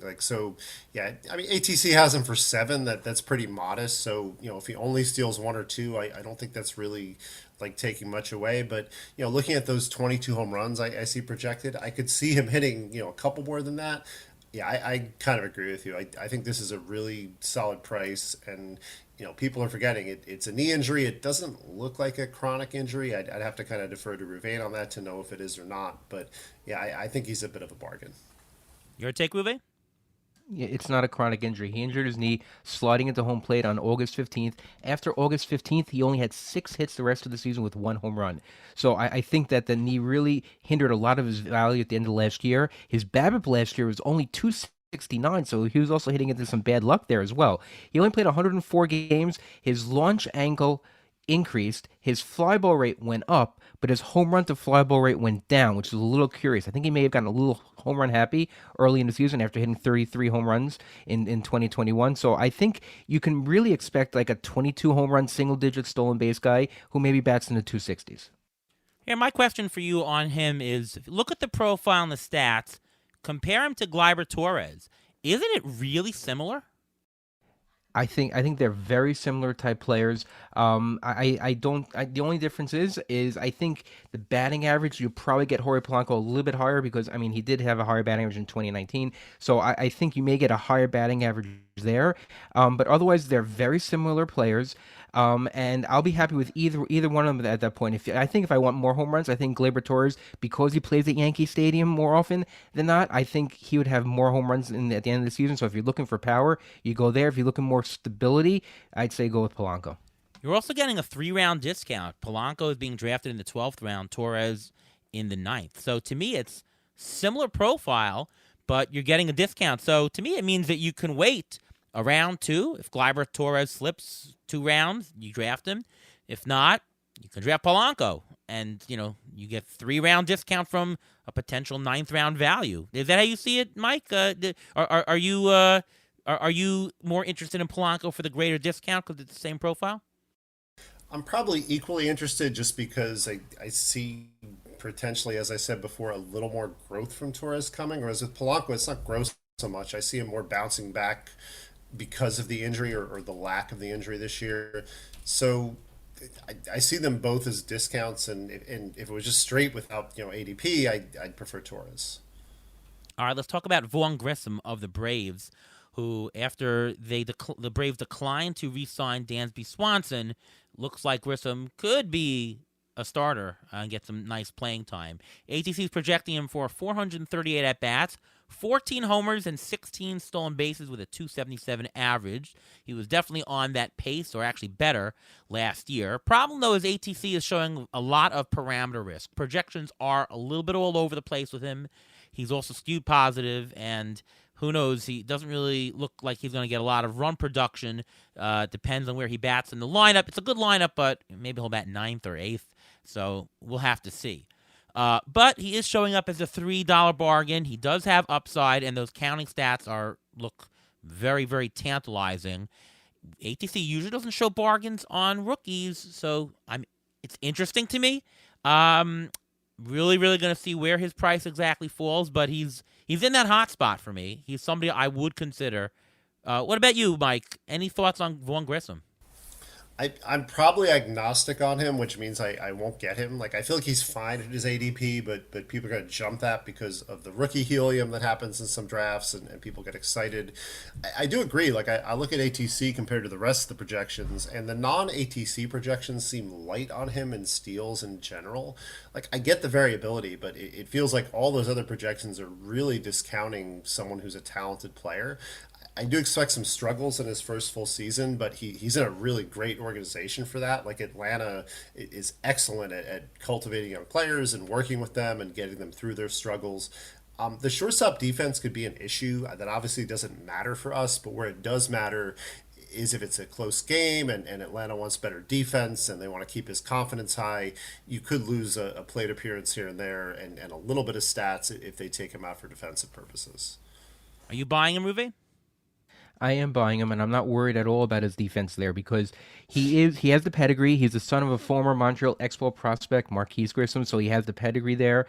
Yeah, I mean, ATC has him for 7. That's pretty modest. So, if he only steals 1 or 2, I don't think that's really taking much away. But, looking at those 22 home runs I see projected, I could see him hitting, a couple more than that. Yeah, I kind of agree with you. I think this is a really solid price, and people are forgetting it's a knee injury. It doesn't look like a chronic injury. I'd have to kind of defer to Ruvain on that to know if it is or not. But yeah, I think he's a bit of a bargain. Your take, Ruvain? Yeah, it's not a chronic injury. He injured his knee sliding into home plate on August 15th. After August 15th, he only had 6 hits the rest of the season with 1 home run. So I think that the knee really hindered a lot of his value at the end of last year. His BABIP last year was only 269, so he was also hitting into some bad luck there as well. He only played 104 games. His launch angle increased, his fly ball rate went up, but his home run to fly ball rate went down, which is a little curious. I think he may have gotten a little home run happy early in the season after hitting 33 home runs in 2021. So I think you can really expect like a 22 home run, single digit stolen base guy who maybe bats in the 260s. Here, my question for you on him is: look at the profile and the stats, compare him to Gleyber Torres. Isn't it really similar? I think they're very similar type players. I don't. The only difference is I think the batting average you probably get Jorge Polanco a little bit higher because I mean he did have a higher batting average in 2019. So I think you may get a higher batting average there. But otherwise they're very similar players. And I'll be happy with either one of them at that point. If I want more home runs, I think Gleyber Torres, because he plays at Yankee Stadium more often than not, I think he would have more home runs at the end of the season. So if you're looking for power, you go there. If you're looking more stability, I'd say go with Polanco. You're also getting a 3-round discount. Polanco is being drafted in the 12th round, Torres in the 9th. So to me, it's similar profile, but you're getting a discount. So to me, it means that you can wait a round 2. If Gleyber Torres slips 2 rounds, you draft him. If not, you can draft Polanco, and you get 3-round discount from a potential 9th round value. Is that how you see it, Mike? Are you more interested in Polanco for the greater discount because it's the same profile? I'm probably equally interested just because I see potentially, as I said before, a little more growth from Torres coming. Whereas with Polanco, it's not growth so much. I see him more bouncing back because of the injury or the lack of the injury this year. So I see them both as discounts, and if it was just straight without ADP, I'd prefer Torres. All right, let's talk about Vaughn Grissom of the Braves, who, after the Braves declined to re-sign Dansby Swanson, looks like Grissom could be a starter and get some nice playing time. ATC is projecting him for 438 at-bats, 14 homers, and 16 stolen bases with a 277 average. He was definitely on that pace, or actually better, last year. Problem, though, is ATC is showing a lot of parameter risk. Projections are a little bit all over the place with him. He's also skewed positive, and who knows? He doesn't really look like he's going to get a lot of run production. Depends on where he bats in the lineup. It's a good lineup, but maybe he'll bat 9th or 8th. So we'll have to see. But he is showing up as a $3 bargain. He does have upside, and those counting stats look very, very tantalizing. ATC usually doesn't show bargains on rookies, so it's interesting to me. Really, really going to see where his price exactly falls, but he's in that hot spot for me. He's somebody I would consider. What about you, Mike? Any thoughts on Vaughn Grissom? I'm probably agnostic on him, which means I won't get him. Like I feel like he's fine at his ADP, but people are going to jump that because of the rookie helium that happens in some drafts, and people get excited. I do agree. Like I look at ATC compared to the rest of the projections, and the non-ATC projections seem light on him in steals in general. Like I get the variability, but it feels like all those other projections are really discounting someone who's a talented player. I do expect some struggles in his first full season, but he's in a really great organization for that. Like Atlanta is excellent at cultivating young players and working with them and getting them through their struggles. The shortstop defense could be an issue that obviously doesn't matter for us, but where it does matter is if it's a close game and Atlanta wants better defense and they want to keep his confidence high, you could lose a plate appearance here and there and a little bit of stats if they take him out for defensive purposes. Are you buying him, Ruve? I am buying him, and I'm not worried at all about his defense there because he has the pedigree. He's the son of a former Montreal Expos prospect, Marquise Grissom, so he has the pedigree there.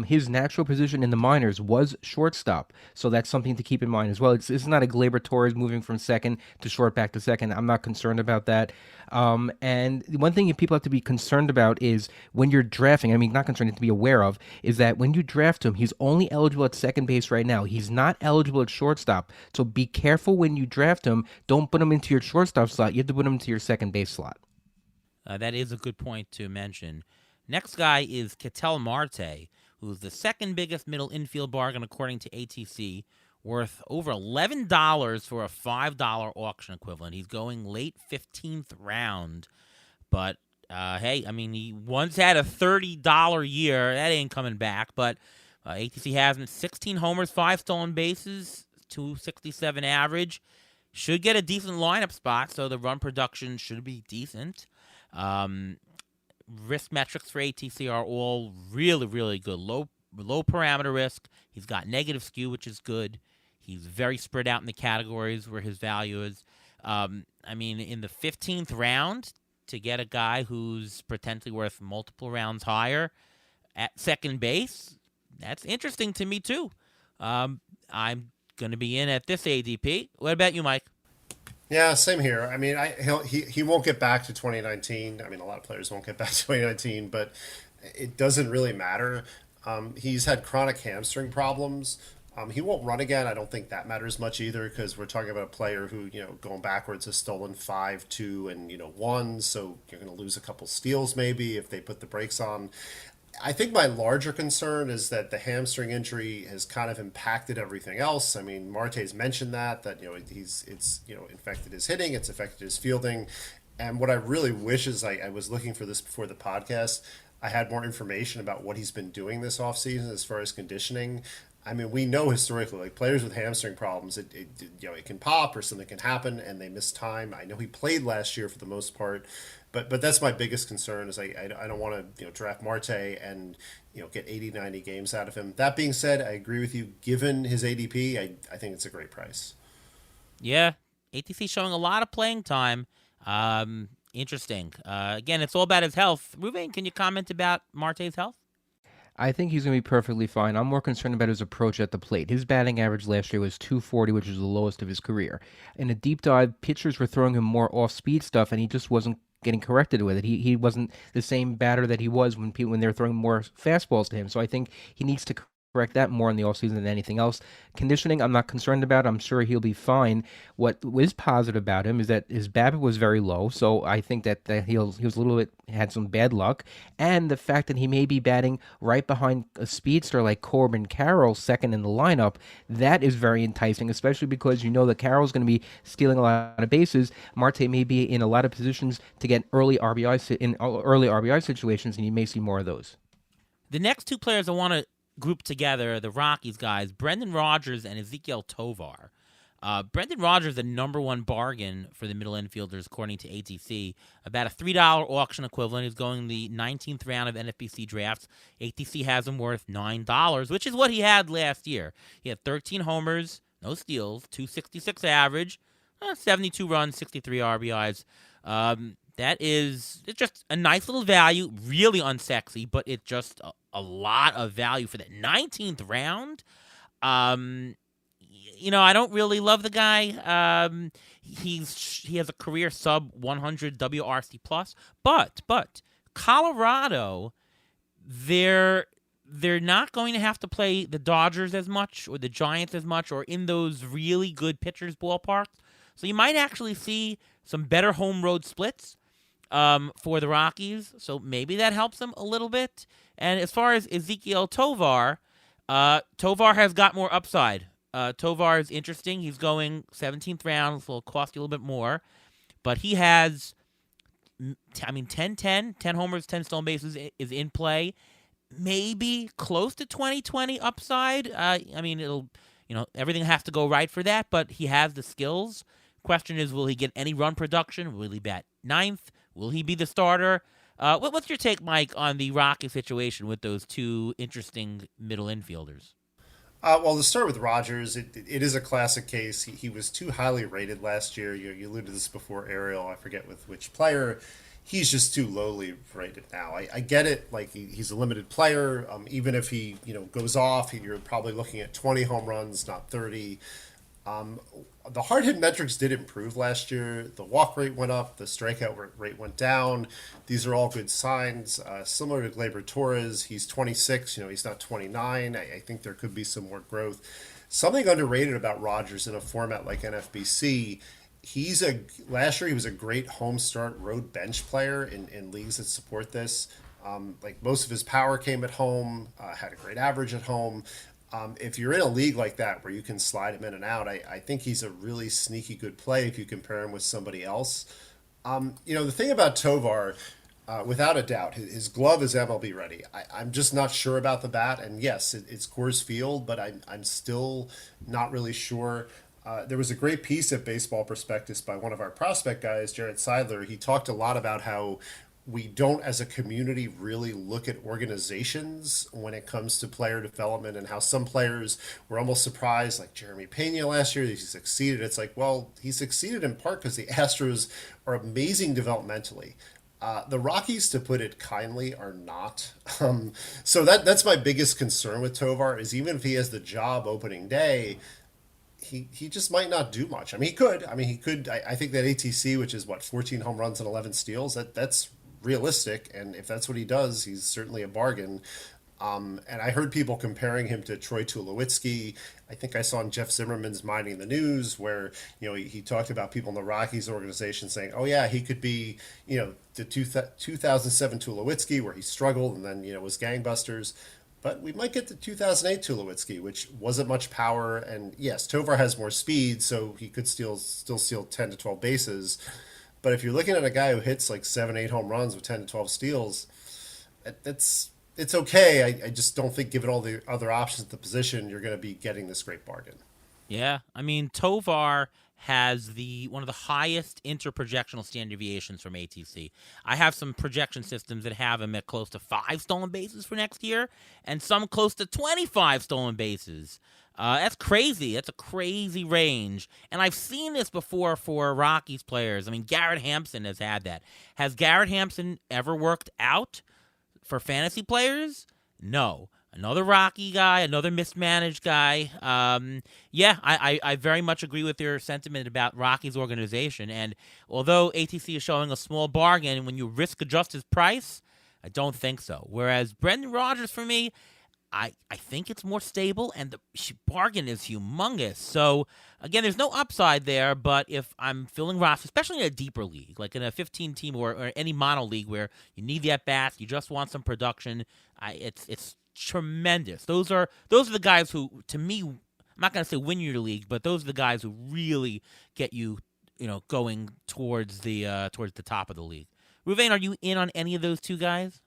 His natural position in the minors was shortstop, so that's something to keep in mind as well. It's not a Gleyber Torres moving from second to short back to second. I'm not concerned about that. And one thing people have to be concerned about is when you're drafting, I mean, not concerned, to be aware of, is that when you draft him, he's only eligible at second base right now. He's not eligible at shortstop, so be careful when you draft him. Don't put him into your shortstop slot. You have to put him into your second base slot. That is a good point to mention. Next guy is Ketel Marte, who's the second biggest middle infield bargain according to ATC. worth over $11 for a $5 auction equivalent. He's going late 15th round. But, hey, I mean, he once had a $30 year. That ain't coming back. But ATC has him 16 homers, 5 stolen bases, 267 average. Should get a decent lineup spot, so the run production should be decent. Risk metrics for ATC are all really, really good. Low parameter risk. He's got negative skew, which is good. He's very spread out in the categories where his value is. I mean, in the 15th round, to get a guy who's potentially worth multiple rounds higher at second base, that's interesting to me too. I'm going to be in at this ADP. What about you, Mike? Yeah, same here. I mean, he won't get back to 2019. I mean, a lot of players won't get back to 2019, but it doesn't really matter. He's had chronic hamstring problems. He won't run again. I don't think that matters much either, because we're talking about a player who, going backwards has stolen 5, 2, and 1. So you're going to lose a couple steals maybe if they put the brakes on. I think my larger concern is that the hamstring injury has kind of impacted everything else. I mean, Marte's mentioned that it's infected his hitting, it's affected his fielding, and what I really wish is I was looking for this before the podcast. I had more information about what he's been doing this offseason as far as conditioning. I mean, we know historically, like players with hamstring problems, it can pop or something can happen and they miss time. I know he played last year for the most part, but that's my biggest concern is I don't want to draft Marte and get 80, 90 games out of him. That being said, I agree with you. Given his ADP, I think it's a great price. Yeah, ATC showing a lot of playing time. Interesting. Again, it's all about his health. Ruvain, can you comment about Marte's health? I think he's going to be perfectly fine. I'm more concerned about his approach at the plate. His batting average last year was 240, which is the lowest of his career. In a deep dive, pitchers were throwing him more off-speed stuff, and he just wasn't getting corrected with it. He wasn't the same batter that he was when they were throwing more fastballs to him. So I think he needs to correct that more in the offseason than anything else. Conditioning, I'm not concerned about. I'm sure he'll be fine. What is positive about him is that his BABIP was very low, so I think that he was a little bit, had some bad luck. And the fact that he may be batting right behind a speedster like Corbin Carroll, second in the lineup, that is very enticing, especially because that Carroll's going to be stealing a lot of bases. Marte may be in a lot of positions to get early RBI situations, and you may see more of those. The next two players I want to group together, the Rockies guys, Brendan Rodgers and Ezequiel Tovar. Brendan Rodgers, the number one bargain for the middle infielders, according to ATC. About a $3 auction equivalent. He's going the 19th round of NFBC drafts. ATC has him worth $9, which is what he had last year. He had 13 homers, no steals, 266 average, 72 runs, 63 RBIs. It's just a nice little value, really unsexy, but it's just a lot of value for that 19th round. I don't really love the guy. He has a career sub 100 WRC plus, but Colorado, they're not going to have to play the Dodgers as much or the Giants as much or in those really good pitchers ballparks. So you might actually see some better home road splits for the Rockies. So maybe that helps them a little bit. And as far as Ezequiel Tovar, Tovar has got more upside. Tovar is interesting. He's going 17th round, so it'll cost you a little bit more. But he has, 10 homers, 10 stolen bases is in play. Maybe close to 2020 upside. It'll, everything has to go right for that, but he has the skills. Question is, will he get any run production? Will he bat ninth? Will he be the starter? What's your take, Mike, on the Rocky situation with those two interesting middle infielders? Well, to start with Rodgers, it is a classic case. He was too highly rated last year. You alluded to this before, Ariel. I forget with which player. He's just too lowly rated now. I get it. Like he's a limited player. Even if he goes off, you're probably looking at 20 home runs, not 30. The hard hit metrics did improve last year. The walk rate went up. The strikeout rate went down. These are all good signs. Similar to Gleyber Torres, he's 26. He's not 29. I think there could be some more growth. Something underrated about Rodgers in a format like NFBC, last year he was a great home start road bench player in leagues that support this. Most of his power came at home, had a great average at home. If you're in a league like that where you can slide him in and out, I think he's a really sneaky good play if you compare him with somebody else. The thing about Tovar, without a doubt, his glove is MLB ready. I'm just not sure about the bat. And yes, it's Coors Field, but I'm still not really sure. There was a great piece at Baseball Prospectus by one of our prospect guys, Jared Seidler. He talked a lot about how we don't, as a community, really look at organizations when it comes to player development, and how some players were almost surprised, like Jeremy Pena last year, he succeeded. It's like, well, he succeeded in part because the Astros are amazing developmentally. The Rockies, to put it kindly, are not. So that's my biggest concern with Tovar, is even if he has the job opening day, he just might not do much. I mean, he could. I think that ATC, which is what, 14 home runs and 11 steals, that's realistic. And if that's what he does, he's certainly a bargain. And I heard people comparing him to Troy Tulowitzki. I think I saw in Jeff Zimmerman's Minding the News where, he talked about people in the Rockies organization saying, oh yeah, he could be, the 2007 Tulowitzki where he struggled and then, was gangbusters. But we might get the 2008 Tulowitzki, which wasn't much power. And yes, Tovar has more speed, so he could still steal 10 to 12 bases. But if you're looking at a guy who hits like 7, 8 home runs with 10 to 12 steals, it's okay. I just don't think, given all the other options at the position, you're going to be getting this great bargain. Yeah, I mean, Tovar has one of the highest interprojectional standard deviations from ATC. I have some projection systems that have him at close to 5 stolen bases for next year, and some close to 25 stolen bases. That's crazy. That's a crazy range. And I've seen this before for Rockies players. I mean, Garrett Hampson has had that. Has Garrett Hampson ever worked out for fantasy players? No. Another Rocky guy, another mismanaged guy. I very much agree with your sentiment about Rocky's organization. And although ATC is showing a small bargain, when you risk adjust his price, I don't think so. Whereas Brendan Rodgers, for me, I think it's more stable, and the bargain is humongous. So, again, there's no upside there, but if I'm filling rosters, especially in a deeper league, like in a 15-team or any mono league where you need the at-bats, you just want some production, it's tremendous. Those are the guys who, to me, I'm not going to say win your league, but those are the guys who really get you, going towards the top of the league. Ruvain, are you in on any of those two guys?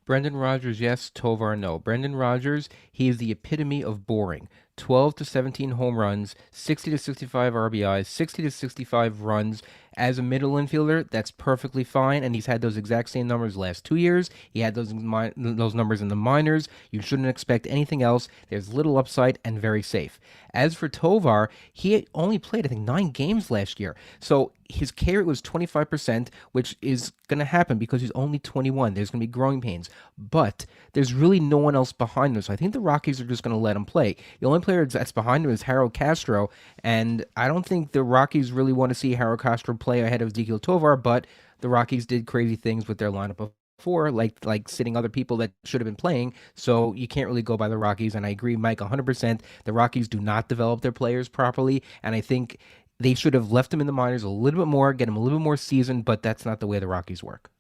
Brendan Rodgers, yes. Tovar, no. Brendan Rodgers, he is the epitome of boring. 12 to 17 home runs, 60 to 65 RBIs, 60 to 65 runs. As a middle infielder, that's perfectly fine, and he's had those exact same numbers the last 2 years. He had those numbers in the minors. You shouldn't expect anything else. There's little upside and very safe. As for Tovar, he only played, I think, 9 games last year. So his K rate was 25%, which is going to happen because he's only 21. There's going to be growing pains. But there's really no one else behind him, so I think the Rockies are just going to let him play. The only player that's behind him is Harold Castro, and I don't think the Rockies really want to see Harold Castro play ahead of Ezekiel Tovar, but the Rockies did crazy things with their lineup before, like sitting other people that should have been playing, so you can't really go by the Rockies, and I agree, Mike, 100%. The Rockies do not develop their players properly, and I think they should have left him in the minors a little bit more, get him a little bit more seasoned, but that's not the way the Rockies work.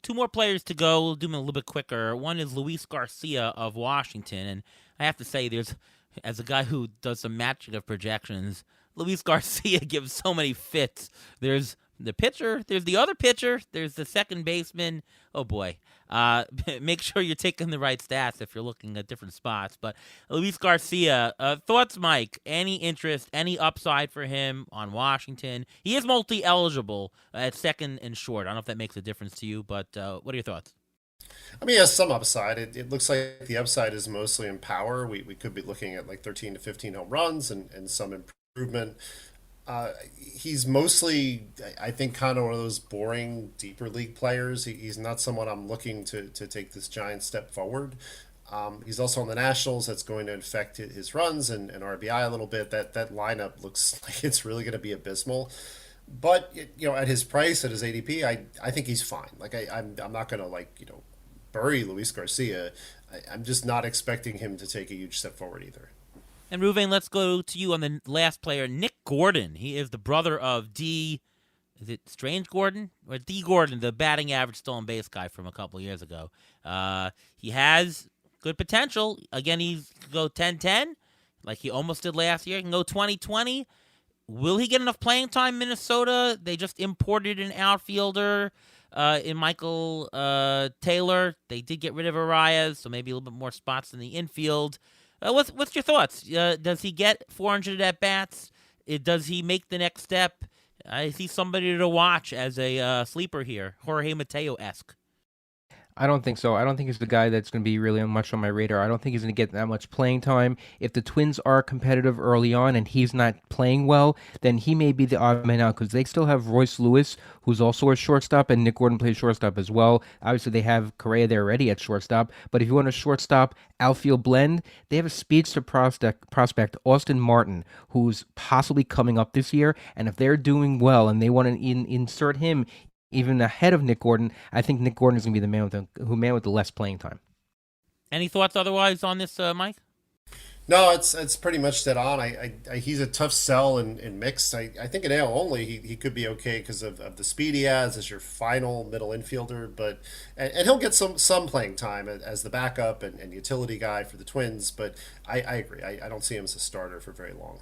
2 more players to go. We'll do them a little bit quicker. One is Luis Garcia of Washington, and I have to say, as a guy who does some matching of projections, Luis Garcia gives so many fits. There's the pitcher, there's the other pitcher, there's the second baseman. Oh boy. Make sure you're taking the right stats if you're looking at different spots. But Luis Garcia, thoughts, Mike? Any interest, any upside for him on Washington? He is multi-eligible at second and short. I don't know if that makes a difference to you, but what are your thoughts? I mean, he has some upside. It looks like the upside is mostly in power. We could be looking at like 13 to 15 home runs and some improvement. He's mostly, I think, kind of one of those boring deeper league players. He's not someone I'm looking to take this giant step forward. He's also on the Nationals. That's going to affect his runs and RBI a little bit. That lineup looks like it's really going to be abysmal. But at his price, at his ADP, I think he's fine. Like I'm not going to bury Luis Garcia. I'm just not expecting him to take a huge step forward either. And Ruvain, let's go to you on the last player, Nick Gordon. He is the brother of is it Strange Gordon? Or D. Gordon, the batting average stolen base guy from a couple years ago. He has good potential. Again, he could go 10-10, like he almost did last year. He can go 20-20. Will he get enough playing time, Minnesota? They just imported an outfielder in Michael Taylor. They did get rid of Arias, so maybe a little bit more spots in the infield. What's your thoughts? Does he get 400 at-bats? Does he make the next step? Is he somebody to watch as a sleeper here, Jorge Mateo-esque? I don't think so. I don't think he's the guy that's going to be really much on my radar. I don't think he's going to get that much playing time. If the Twins are competitive early on and he's not playing well, then he may be the odd man out because they still have Royce Lewis, who's also a shortstop, and Nick Gordon plays shortstop as well. Obviously, they have Correa there already at shortstop. But if you want a shortstop outfield blend, they have a speedster prospect, Austin Martin, who's possibly coming up this year. And if they're doing well and they want to insert him even ahead of Nick Gordon, I think Nick Gordon is going to be the man with the less playing time. Any thoughts otherwise on this, Mike? No, it's pretty much dead on. He's a tough sell in mixed. I think in AL only he could be okay because of the speed he has as your final middle infielder, but and he'll get some playing time as the backup and utility guy for the Twins. But I agree. I don't see him as a starter for very long.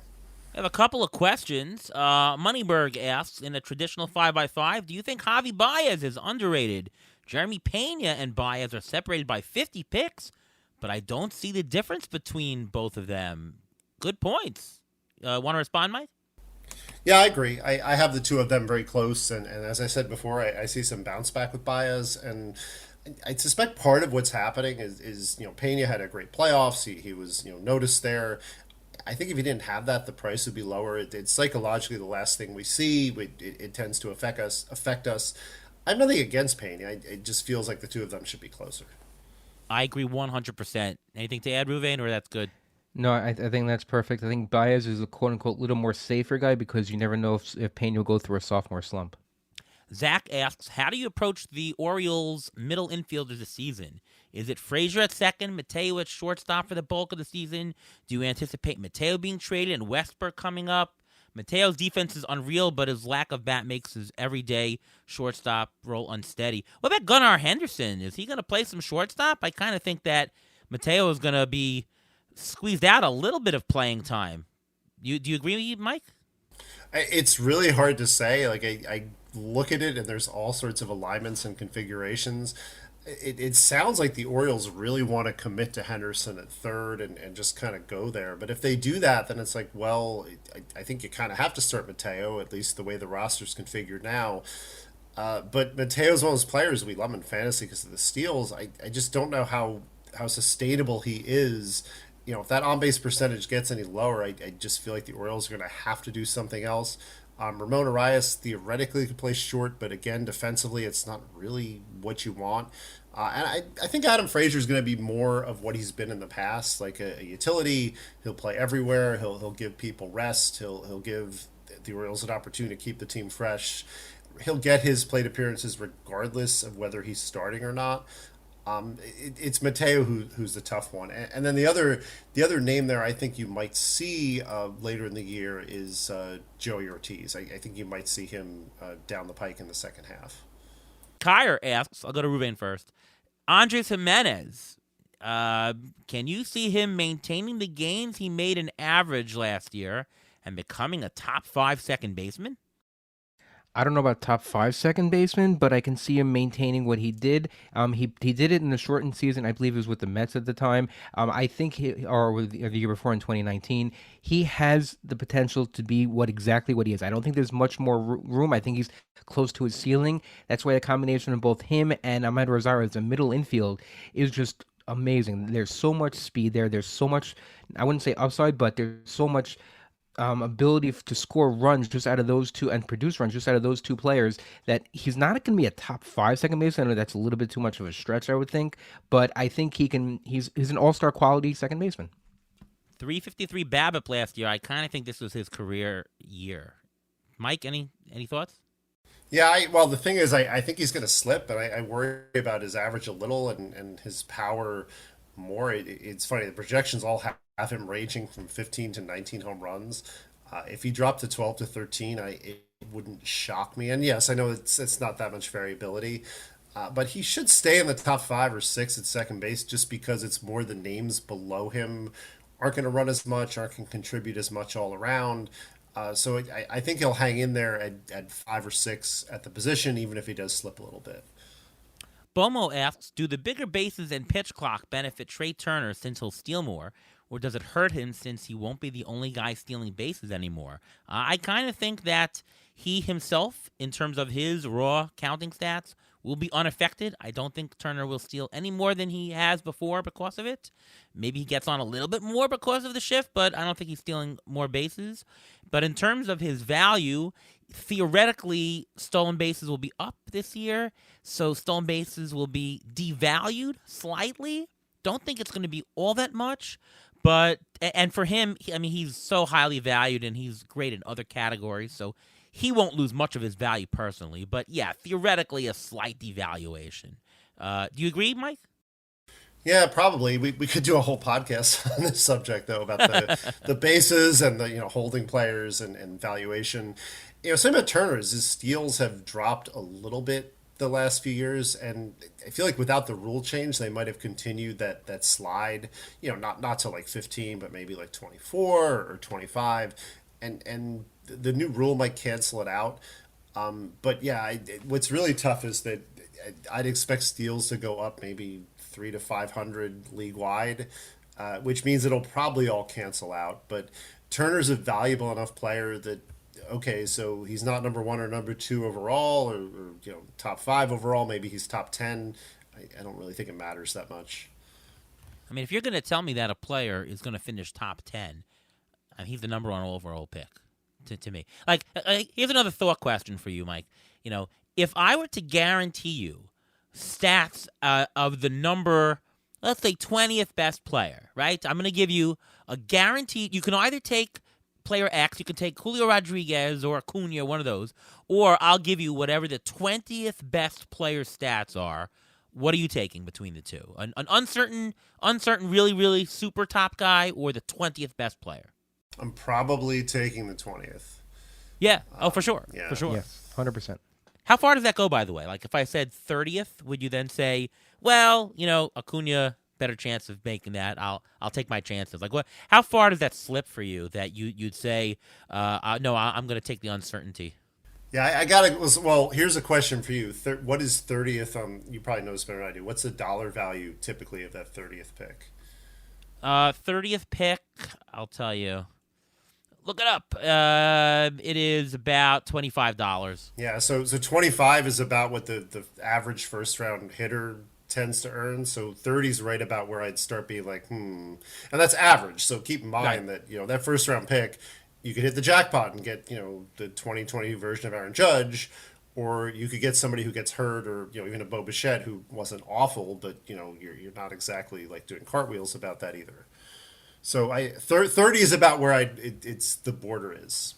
I have a couple of questions. Moneyberg asks, in a traditional 5x5, do you think Javi Baez is underrated? Jeremy Pena and Baez are separated by 50 picks, but I don't see the difference between both of them. Good points. Want to respond, Mike? Yeah, I agree. I have the two of them very close, and as I said before, I see some bounce back with Baez, and I suspect part of what's happening is Pena had a great playoffs. He was noticed there. I think if he didn't have that, the price would be lower. It's psychologically the last thing we see. It tends to affect us. I have nothing against Pena. It just feels like the two of them should be closer. I agree 100%. Anything to add, Ruvain, or that's good? No, I think that's perfect. I think Baez is a quote-unquote little more safer guy because you never know if Pena will go through a sophomore slump. Zach asks, how do you approach the Orioles' middle infielders this season? Is it Frazier at second, Mateo at shortstop for the bulk of the season? Do you anticipate Mateo being traded and Westbrook coming up? Mateo's defense is unreal, but his lack of bat makes his everyday shortstop role unsteady. What about Gunnar Henderson? Is he going to play some shortstop? I kind of think that Mateo is going to be squeezed out a little bit of playing time. Do you agree with me, Mike? It's really hard to say. Like I look at it, and there's all sorts of alignments and configurations. It sounds like the Orioles really want to commit to Henderson at third and just kind of go there. But if they do that, then it's like, well, I think you kind of have to start Mateo, at least the way the roster's configured now. But Mateo's one of those players, we love him in fantasy because of the steals. I just don't know how sustainable he is. If that on-base percentage gets any lower, I just feel like the Orioles are going to have to do something else. Ramon Arias theoretically could play short, but again, defensively, it's not really what you want. And I think Adam Frazier is going to be more of what he's been in the past, like a utility. He'll play everywhere. He'll give people rest. He'll give the Orioles an opportunity to keep the team fresh. He'll get his plate appearances regardless of whether he's starting or not. It's Mateo who's the tough one, and then the other name there I think you might see later in the year is Joey Ortiz. I think you might see him down the pike in the second half. Kyer asks, I'll go to Ruben first. Andres Jimenez, can you see him maintaining the gains he made in average last year and becoming a top 5 second baseman? I don't know about top 5 second baseman, but I can see him maintaining what he did. He did it in the shortened season. I believe it was with the Mets at the time. I think or the year before in 2019. He has the potential to be exactly what he is. I don't think there's much more room. I think he's close to his ceiling. That's why a combination of both him and Ahmed Rosario as a middle infield is just amazing. There's so much speed there. There's so much, I wouldn't say upside, but there's so much ability to score runs just out of those two and produce runs just out of those two players that he's not going to be a top 5 second baseman. I know that's a little bit too much of a stretch, I would think, but I think he can. He's an all-star quality second baseman. 353 BABIP last year. I kind of think this was his career year. Mike, any thoughts? Yeah, well, the thing is, I think he's going to slip, and I worry about his average a little and his power more. It's funny, the projections all have him ranging from 15 to 19 home runs. If he dropped to 12 to 13, it wouldn't shock me. And yes, I know it's not that much variability. But he should stay in the top 5 or 6 at second base just because it's more the names below him aren't going to run as much, aren't going to contribute as much all around. So I think he'll hang in there at 5 or 6 at the position, even if he does slip a little bit. Bomo asks, do the bigger bases and pitch clock benefit Trey Turner since he'll steal more, or does it hurt him since he won't be the only guy stealing bases anymore? I kind of think that he himself, in terms of his raw counting stats, will be unaffected. I don't think Turner will steal any more than he has before because of it. Maybe he gets on a little bit more because of the shift, but I don't think he's stealing more bases. But in terms of his value, theoretically, stolen bases will be up this year, so stolen bases will be devalued slightly. Don't think it's going to be all that much, but and for him, I mean, he's so highly valued and he's great in other categories, so he won't lose much of his value personally. But yeah, theoretically, a slight devaluation. Do you agree, Mike? Yeah, probably. We could do a whole podcast on this subject though about the bases and the holding players and valuation. Same with Turner's. His steals have dropped a little bit the last few years, and I feel like without the rule change, they might have continued that slide. Not to like 15, but maybe like 24 or 25, and the new rule might cancel it out. But yeah, what's really tough is that I'd expect steals to go up maybe 300 to 500 league wide, which means it'll probably all cancel out. But Turner's a valuable enough player that okay, so he's not number 1 or number 2 overall, or top 5 overall. Maybe he's top 10. I don't really think it matters that much. I mean, if you're going to tell me that a player is going to finish top 10, and he's the number 1 overall pick to me. Like, here's another thought question for you, Mike. If I were to guarantee you stats of the number, let's say 20th best player, right? I'm going to give you a guaranteed. You can either take player X, you can take Julio Rodriguez or Acuna, one of those, or I'll give you whatever the 20th best player stats are. What are you taking between the two? An uncertain, really, really super top guy, or the 20th best player? I'm probably taking the 20th. Yeah. For sure. Yeah. For sure. Yes, 100%. How far does that go, by the way? Like, if I said 30th, would you then say, well, Acuna, better chance of making that. I'll take my chances. Like, what? How far does that slip for you that you'd say, no, I'm going to take the uncertainty? Yeah, I got to. Well, here's a question for you. What is 30th? You probably know this better than I do. What's the dollar value typically of that 30th pick? 30th pick, I'll tell you. Look it up. It is about $25. Yeah, so 25 is about what the average first round hitter tends to earn. So 30 is right about where I'd start being like, and that's average. So keep in mind that that first round pick, you could hit the jackpot and get the 2020 version of Aaron Judge, or you could get somebody who gets hurt, or even a Bo Bichette who wasn't awful, but you're not exactly like doing cartwheels about that either. So 30 is about where it's the border is.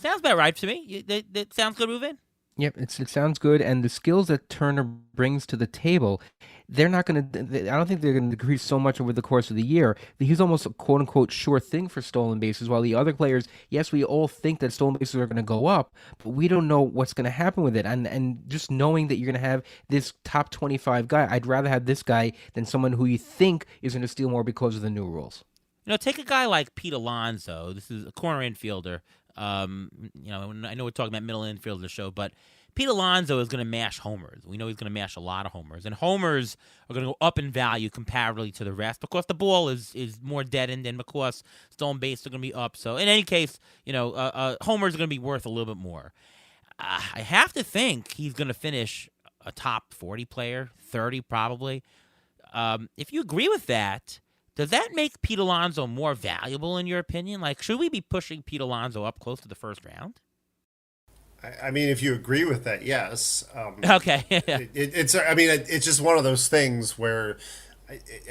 Sounds about right to me. That sounds good, Ruben. Yep, it sounds good, and the skills that Turner brings to the table, they're not going to. I don't think they're going to decrease so much over the course of the year. He's almost a quote unquote sure thing for stolen bases. While the other players, yes, we all think that stolen bases are going to go up, but we don't know what's going to happen with it. And just knowing that you're going to have this top 25 guy, I'd rather have this guy than someone who you think is going to steal more because of the new rules. Take a guy like Pete Alonso. This is a corner infielder. I know we're talking about middle infield of the show, but Pete Alonso is going to mash homers. We know he's going to mash a lot of homers, and homers are going to go up in value comparatively to the rest because the ball is more deadened, and because stolen bases are going to be up. So in any case, homers are going to be worth a little bit more. I have to think he's going to finish a top 40 player, 30 probably. If you agree with that, does that make Pete Alonso more valuable in your opinion? Like, should we be pushing Pete Alonso up close to the first round? I mean, if you agree with that, yes. Okay. It's just one of those things where,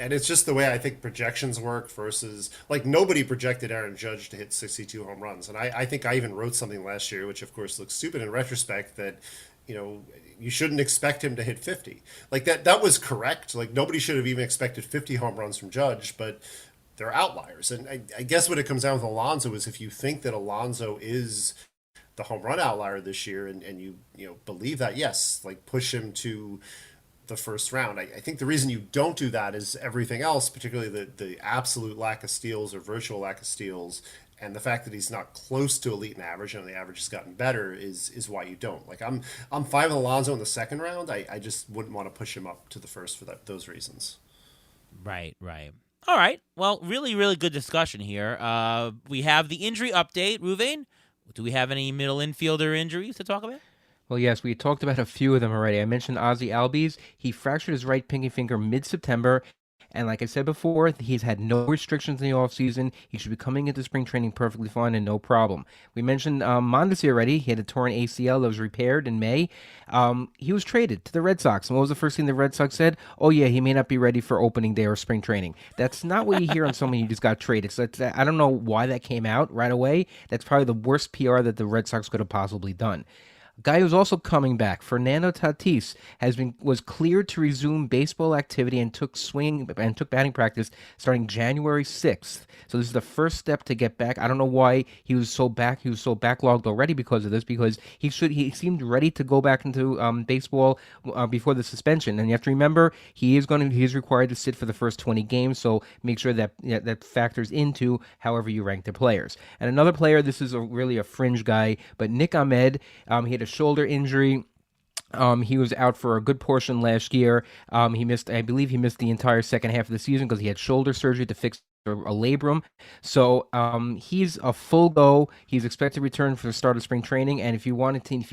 and it's just the way I think projections work versus, like, nobody projected Aaron Judge to hit 62 home runs. And I think I even wrote something last year, which of course looks stupid in retrospect, that, you shouldn't expect him to hit 50. Like that was correct. Like nobody should have even expected 50 home runs from Judge, but they're outliers. And I guess what it comes down with Alonso is if you think that Alonso is the home run outlier this year and you believe that, yes, like push him to the first round. I think the reason you don't do that is everything else, particularly the absolute lack of steals or virtual lack of steals, and the fact that he's not close to elite in average, and the average has gotten better, is why you don't. Like I'm fine with Alonso in the second round. I just wouldn't want to push him up to the first for those reasons. Right. All right. Well, really, really good discussion here. We have the injury update. Ruvain, do we have any middle infielder injuries to talk about? Well, yes, we talked about a few of them already. I mentioned Ozzy Albies. He fractured his right pinky finger mid-September. And like I said before, he's had no restrictions in the offseason. He should be coming into spring training perfectly fine and no problem. We mentioned Mondesi already. He had a torn ACL that was repaired in May. He was traded to the Red Sox. And what was the first thing the Red Sox said? Oh, yeah, he may not be ready for opening day or spring training. That's not what you hear on someone who just got traded. So I don't know why that came out right away. That's probably the worst PR that the Red Sox could have possibly done. A guy who's also coming back, Fernando Tatis, was cleared to resume baseball activity and took batting practice starting January 6th. So this is the first step to get back. I don't know why he was so backlogged already because of this, because he seemed ready to go back into baseball before the suspension. And you have to remember he is required to sit for the first 20 games. So make sure that that factors into however you rank the players. And another player, this is really a fringe guy, but Nick Ahmed, he had a shoulder injury. He was out for a good portion last year. I believe he missed the entire second half of the season because he had shoulder surgery to fix a labrum. So he's a full go. He's expected to return for the start of spring training. And if you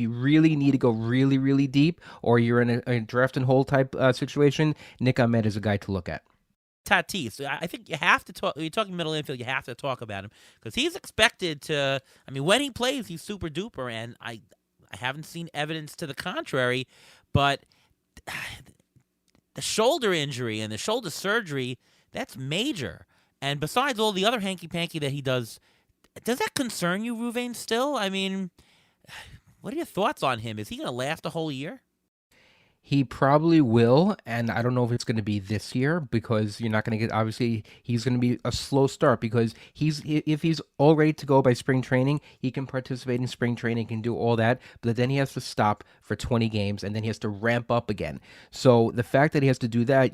really need to go really, really deep, or you're in a draft and hold type situation, Nick Ahmed is a guy to look at. Tatis, I think you have to talk. You're talking middle infield. You have to talk about him because he's expected to. I mean, when he plays, he's super duper, and I haven't seen evidence to the contrary, but the shoulder injury and the shoulder surgery, that's major. And besides all the other hanky-panky that he does that concern you, Ruvain, still? I mean, what are your thoughts on him? Is he going to last a whole year? He probably will, and I don't know if it's going to be this year because you're not going to get. Obviously, he's going to be a slow start because if he's all ready to go by spring training, he can participate in spring training, can do all that, but then he has to stop for 20 games and then he has to ramp up again. So the fact that he has to do that,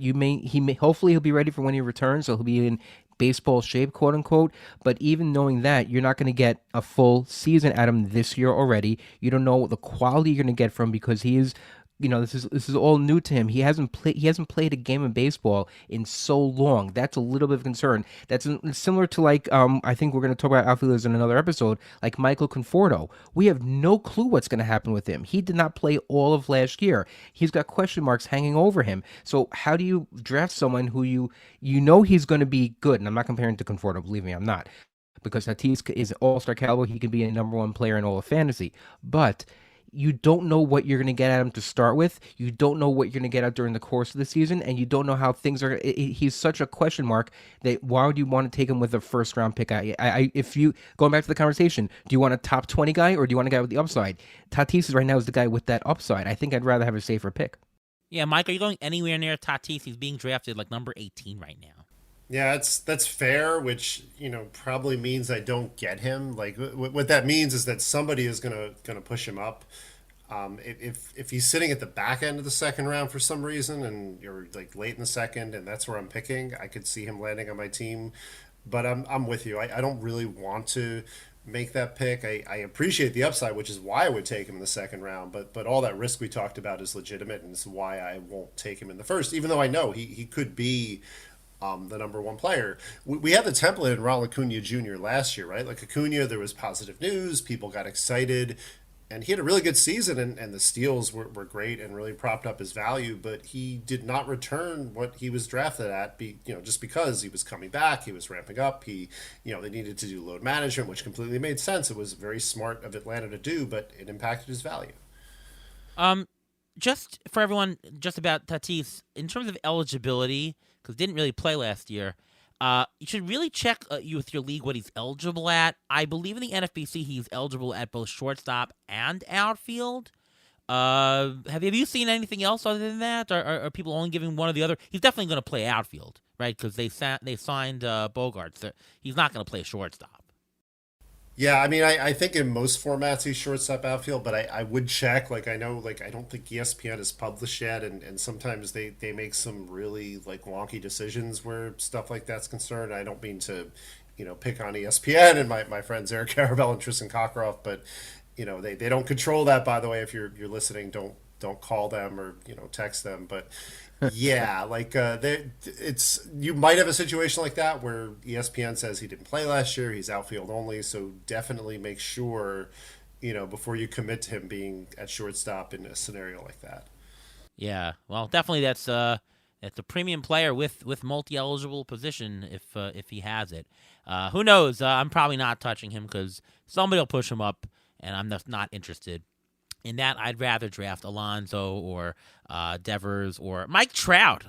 hopefully he'll be ready for when he returns, so he'll be in baseball shape, quote unquote. But even knowing that, you're not going to get a full season at him this year already. You don't know the quality you're going to get from him because he is. This is all new to him. He hasn't played a game of baseball in so long. That's a little bit of concern. That's similar to I think we're going to talk about outfielders in another episode, like Michael Conforto. We have no clue what's going to happen with him. He did not play all of last year. He's got question marks hanging over him. So how do you draft someone who you know he's going to be good? And I'm not comparing to Conforto. Believe me, I'm not, because Tatis is all-star caliber. He can be a number one player in all of fantasy, but you don't know what you're going to get at him to start with. You don't know what you're going to get at during the course of the season, and you don't know how things are. He's such a question mark that why would you want to take him with a first-round pick? If you going back to the conversation, do you want a top 20 guy or do you want a guy with the upside? Tatis right now is the guy with that upside. I think I'd rather have a safer pick. Yeah, Mike, are you going anywhere near Tatis? He's being drafted like number 18 right now. Yeah, that's fair, which probably means I don't get him. Like what that means is that somebody is gonna push him up. If he's sitting at the back end of the second round for some reason, and you're like late in the second, and that's where I'm picking, I could see him landing on my team. But I'm with you. I don't really want to make that pick. I appreciate the upside, which is why I would take him in the second round. But all that risk we talked about is legitimate, and it's why I won't take him in the first, even though I know he could be the number one player. We had the template in Ronald Acuna Jr. last year, right? Like Acuna, there was positive news, people got excited, and he had a really good season, and the steals were great and really propped up his value, but he did not return what he was drafted at, just because he was coming back, he was ramping up, they needed to do load management, which completely made sense. It was very smart of Atlanta to do, but it impacted his value. Just for everyone, just about Tatis, in terms of eligibility, because didn't really play last year, you should really check with your league what he's eligible at. I believe in the NFBC he's eligible at both shortstop and outfield. Have you seen anything else other than that? Or are people only giving one or the other? He's definitely going to play outfield, right? Because they signed Bogarts. He's not going to play shortstop. Yeah, I mean, I think in most formats he's shortstop outfield, but I would check. Like I know, like I don't think ESPN has published yet, and sometimes they make some really like wonky decisions where stuff like that's concerned. I don't mean to, pick on ESPN and my friends Eric Karabell and Tristan Cockcroft, but they don't control that. By the way, if you're listening, don't call them or text them, but yeah, like it's you might have a situation like that where ESPN says he didn't play last year, he's outfield only, so definitely make sure before you commit to him being at shortstop in a scenario like that. Yeah, well, definitely that's a premium player with multi-eligible position if he has it. Who knows? I'm probably not touching him because somebody will push him up, and I'm just not interested. In that, I'd rather draft Alonso or Devers or Mike Trout.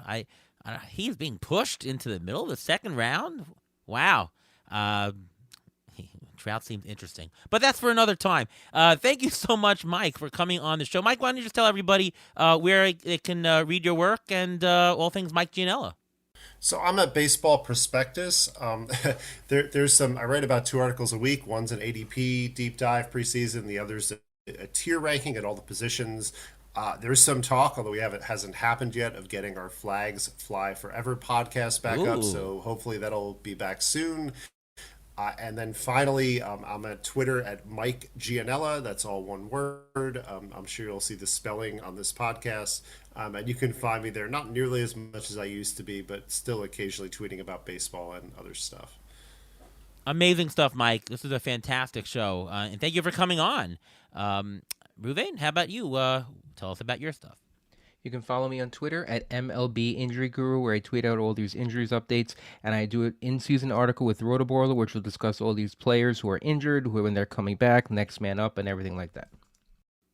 He's being pushed into the middle of the second round. Wow. Trout seems interesting. But that's for another time. Thank you so much, Mike, for coming on the show. Mike, why don't you just tell everybody where they can read your work and all things Mike Gianella? So I'm at Baseball Prospectus. There's some. I write about 2 articles a week. One's an ADP deep dive preseason. The other's a tier ranking at all the positions. There's some talk, although hasn't happened yet, of getting our Flags Fly Forever podcast back up. So hopefully that'll be back soon. And then finally, I'm at Twitter at Mike Gianella. That's all one word. I'm sure you'll see the spelling on this podcast. And you can find me there, not nearly as much as I used to be, but still occasionally tweeting about baseball and other stuff. Amazing stuff, Mike. This is a fantastic show. And thank you for coming on. Ruvain, how about you? Tell us about your stuff. You can follow me on Twitter at MLB Injury Guru, where I tweet out all these injuries updates, and I do an in-season article with Rotoballer, which will discuss all these players who are injured, when they're coming back, next man up, and everything like that.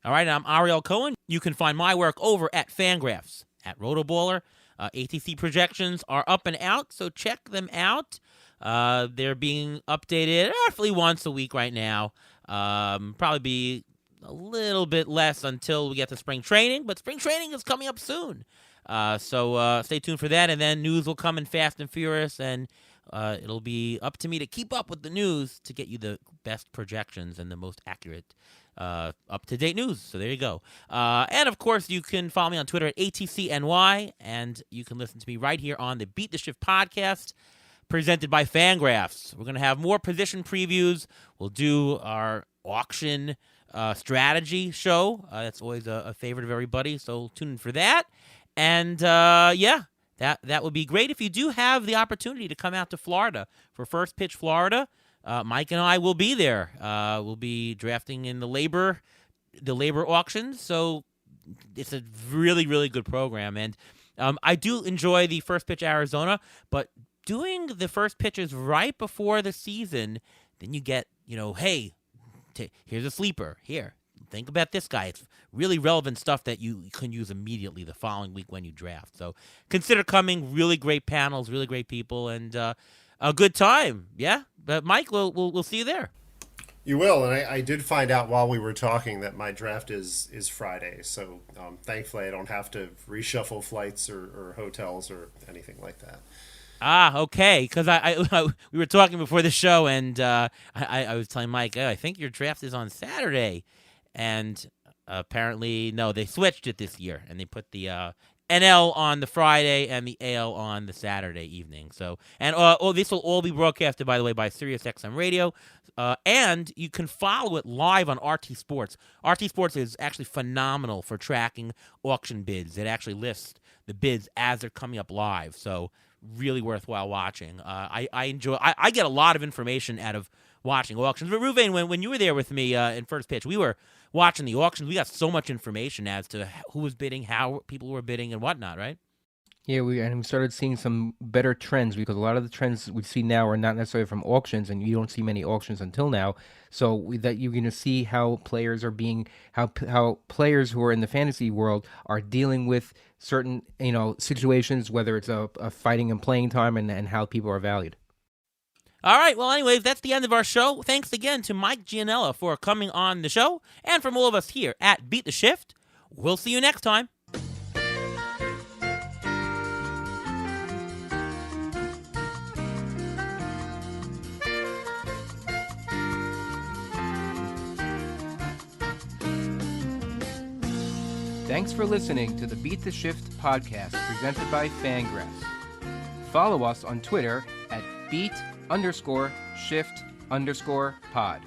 All right, I'm Ariel Cohen. You can find my work over at Fangraphs at Rotoballer. ATC projections are up and out, so check them out. They're being updated roughly once a week right now. Probably be a little bit less until we get to spring training, but spring training is coming up soon. So stay tuned for that, and then news will come in fast and furious, and it'll be up to me to keep up with the news to get you the best projections and the most accurate up-to-date news. So there you go. And, of course, you can follow me on Twitter at ATCNY, and you can listen to me right here on the Beat the Shift podcast presented by Fangraphs. We're going to have more position previews. We'll do our auction strategy show. That's always a favorite of everybody, so tune in for that. And, that would be great. If you do have the opportunity to come out to Florida for First Pitch Florida, Mike and I will be there. We'll be drafting in the labor auctions, so it's a really, really good program. And I do enjoy the First Pitch Arizona, but doing the first pitches right before the season, then you get, hey, here's a sleeper. Here, think about this guy. It's really relevant stuff that you can use immediately the following week when you draft. So consider coming. Really great panels, really great people, and a good time. Yeah, but Mike, we'll see you there. You will, and I did find out while we were talking that my draft is Friday. So thankfully, I don't have to reshuffle flights or hotels or anything like that. Okay, because we were talking before the show, and I was telling Mike, I think your draft is on Saturday, and apparently, no, they switched it this year, and they put the NL on the Friday and the AL on the Saturday evening. So, and this will all be broadcasted, by the way, by SiriusXM Radio, and you can follow it live on RT Sports. RT Sports is actually phenomenal for tracking auction bids. It actually lists the bids as they're coming up live, so really worthwhile watching. I enjoy. I get a lot of information out of watching auctions. But Ruvain, when you were there with me in First Pitch, we were watching the auctions. We got so much information as to who was bidding, how people were bidding, and whatnot. Right? Yeah, we started seeing some better trends, because a lot of the trends we see now are not necessarily from auctions, and you don't see many auctions until now. So that you're going to see how players are being, how players who are in the fantasy world are dealing with certain situations, whether it's a fighting and playing time, and how people are valued. All right. Well, anyways, that's the end of our show. Thanks again to Mike Gianella for coming on the show, and from all of us here at Beat the Shift. We'll see you next time. Thanks for listening to the Beat the Shift podcast presented by Fangraphs. Follow us on Twitter at beat_shift_pod.